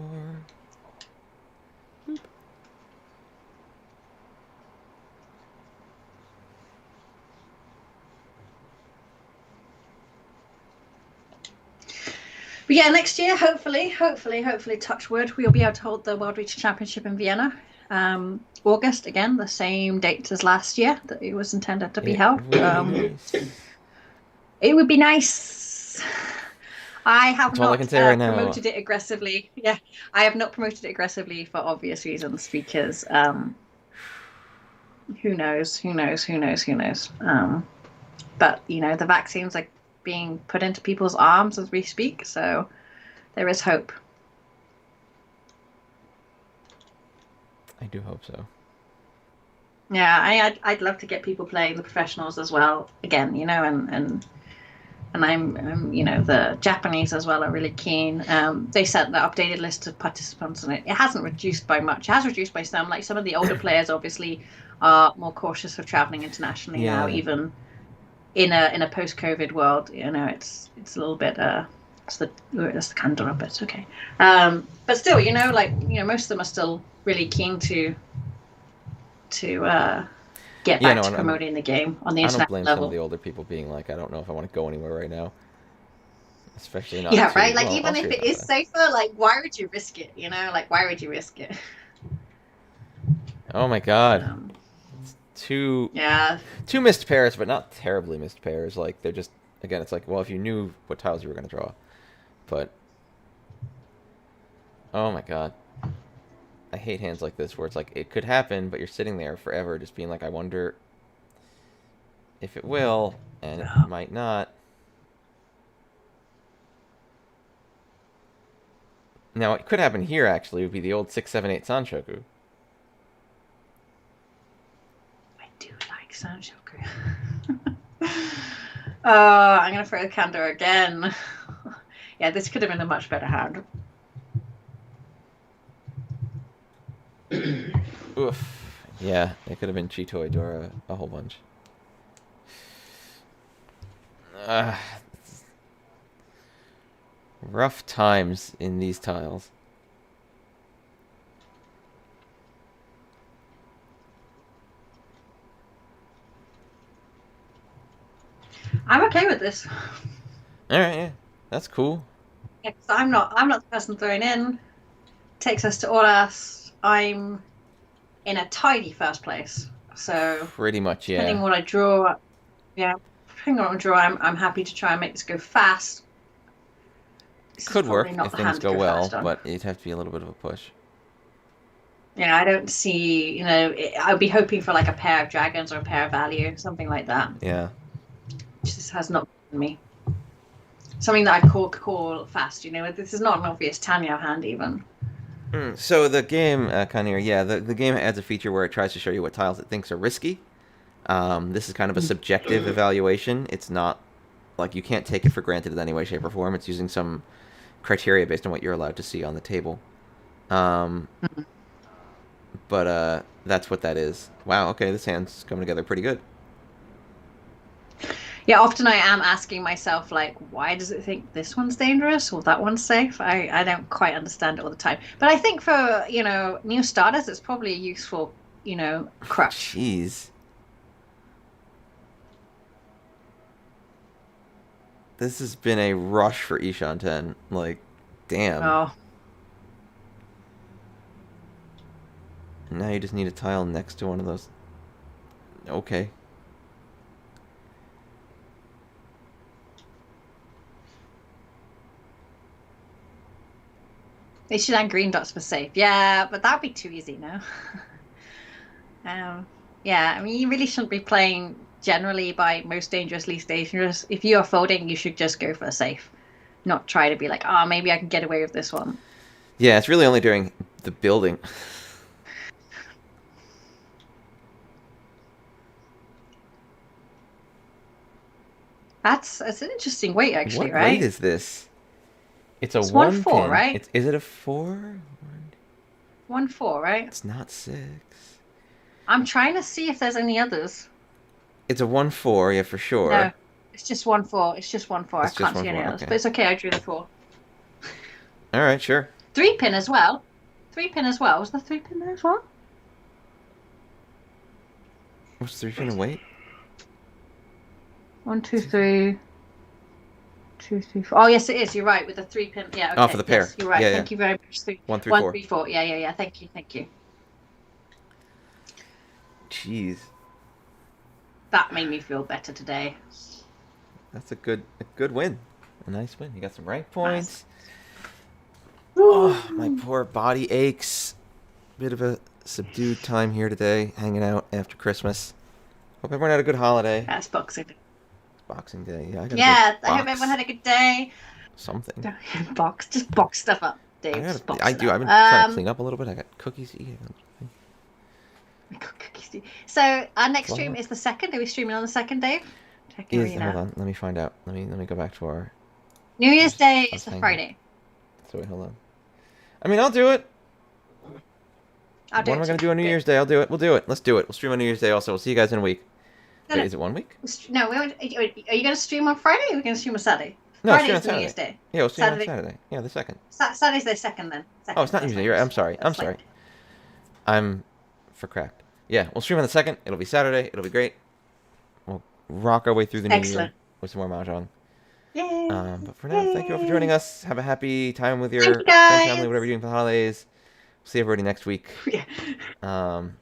But yeah, next year, hopefully, touch wood, we'll be able to hold the World Reach Championship in Vienna. August, again, the same date as last year that it was intended to be held. Nice. It would be nice. I have That's all I not can say right now. promoted it aggressively. Yeah, I have not promoted it aggressively for obvious reasons because who knows? But the vaccines are being put into people's arms as we speak, so there is hope. I do hope so. Yeah, I'd love to get people playing the professionals as well again, and I'm the Japanese as well are really keen. They sent the updated list of participants, and it hasn't reduced by much. It has reduced by some. Like some of the older players, obviously, are more cautious of traveling internationally now, even in a post-COVID world. It's a little bit. That's the candle up. It's okay. But still, most of them are still really keen to get back to promoting the game on the international level. I don't blame some of the older people being like, I don't know if I want to go anywhere right now. Especially not. Yeah, right. Like even if it is safer, like why would you risk it? Why would you risk it? Oh my god. Two missed pairs, but not terribly missed pairs. Like they're just again, it's like, well, if you knew what tiles you were gonna draw. But oh my god. I hate hands like this where it's like it could happen, but you're sitting there forever just being like, I wonder if it will, and it might not. Now, it could happen here, actually. It would be the old 678 Sanshoku. I do like Sanshoku. I'm going to throw a Kandor again. Yeah, this could have been a much better hand. Oof. Yeah, it could have been Chitoi Dora a whole bunch. Rough times in these tiles. I'm okay with this. Alright, yeah. That's cool. Yeah, 'cause I'm not the person throwing in. Takes us to Auras. I'm in a tidy first place. So pretty much, yeah. Depending on what I draw, I'm happy to try and make this go fast. Could work if things go well, but it'd have to be a little bit of a push. Yeah, I don't see, I'd be hoping for like a pair of dragons or a pair of value, something like that. Yeah. Which this has not been me. Something that I call fast, this is not an obvious Tanya hand even. So the game, Kanir, the game adds a feature where it tries to show you what tiles it thinks are risky. This is kind of a subjective evaluation. It's not, like, you can't take it for granted in any way, shape, or form. It's using some criteria based on what you're allowed to see on the table. But that's what that is. Wow. Okay, this hand's coming together pretty good. Yeah, often I am asking myself, like, why does it think this one's dangerous or that one's safe? I don't quite understand it all the time. But I think for, new starters, it's probably a useful, crutch. Jeez. This has been a rush for Ishan 10. Like, damn. Oh, And now you just need a tile next to one of those. Okay. they should add green dots for safe. Yeah, but that'd be too easy, no? Yeah, I mean, you really shouldn't be playing generally by most dangerous, least dangerous. If you are folding, you should just go for a safe, not try to be like, oh, maybe I can get away with this one. Yeah, it's really only during the building. That's an interesting weight, actually, What right? rate is this? It's a It's 1 1-4, pin. right? Is it a 4? 1-4, right? It's not 6. I'm trying to see if there's any others. It's a 1-4, yeah, for sure. No, it's just 1-4. It's just 1-4. I It's just can't see any 1-4, others, okay. but it's okay. I drew the 4. All right, sure. 3-pin as well. 3-pin as well. Was the 3-pin there as well? What's 3 pin and weight? 1, 2, 3. 2, 3, 4. Oh, yes, it is. You're right. With the 3-pin. Yeah. Okay. Oh, for the pair. Yes, you're right. Yeah, Thank you very much. 1, 3, 1, 4. 3, 4. Yeah. Thank you. Jeez. That made me feel better today. That's a good win. A nice win. You got some rank points. Nice. Oh, my poor body aches. Bit of a subdued time here today, hanging out after Christmas. Hope everyone had a good holiday. That's Boxing Day. Boxing Day. Yeah, I gotta Yeah, go I hope box everyone had a good day. something. Just box stuff up, Dave. Just box I it do. up. I've been trying to clean up a little bit. I got cookies to eat. So our next Fly stream up. is the 2nd. Are we streaming on the 2nd, Dave? Checking Hold arena. on. Let me find out. Let me go back to our. New Year's Day I'll is the hang Friday. So wait, hold on. I mean, I'll do it. I'll do What am I it gonna too. do on New Good. Year's Day? I'll do it. We'll do it. Let's do it. We'll stream on New Year's Day. Also, we'll see you guys in a week. No, Wait, no. is it 1 week? No, are you going to stream on Friday or are we going to stream on Saturday? No, Friday stream is on New Year's Saturday. Day. Yeah, we'll stream on Saturday. Saturday. Yeah, the 2nd. Saturday's the 2nd then. Oh, it's not New Year's Day. You're right. I'm sorry. I'm sorry. I'm for cracked. Yeah, we'll stream on the 2nd. It'll be Saturday. It'll be great. We'll rock our way through the new Excellent. year with some more Mahjong. Yay. But for now, thank you all for joining us. Have a happy time with your Thank you, friends, guys. family, whatever you're doing for the holidays. See everybody next week. Yeah.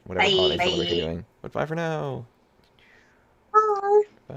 Whatever holiday celebration Bye. you're doing. But bye for now. Bye. Bye.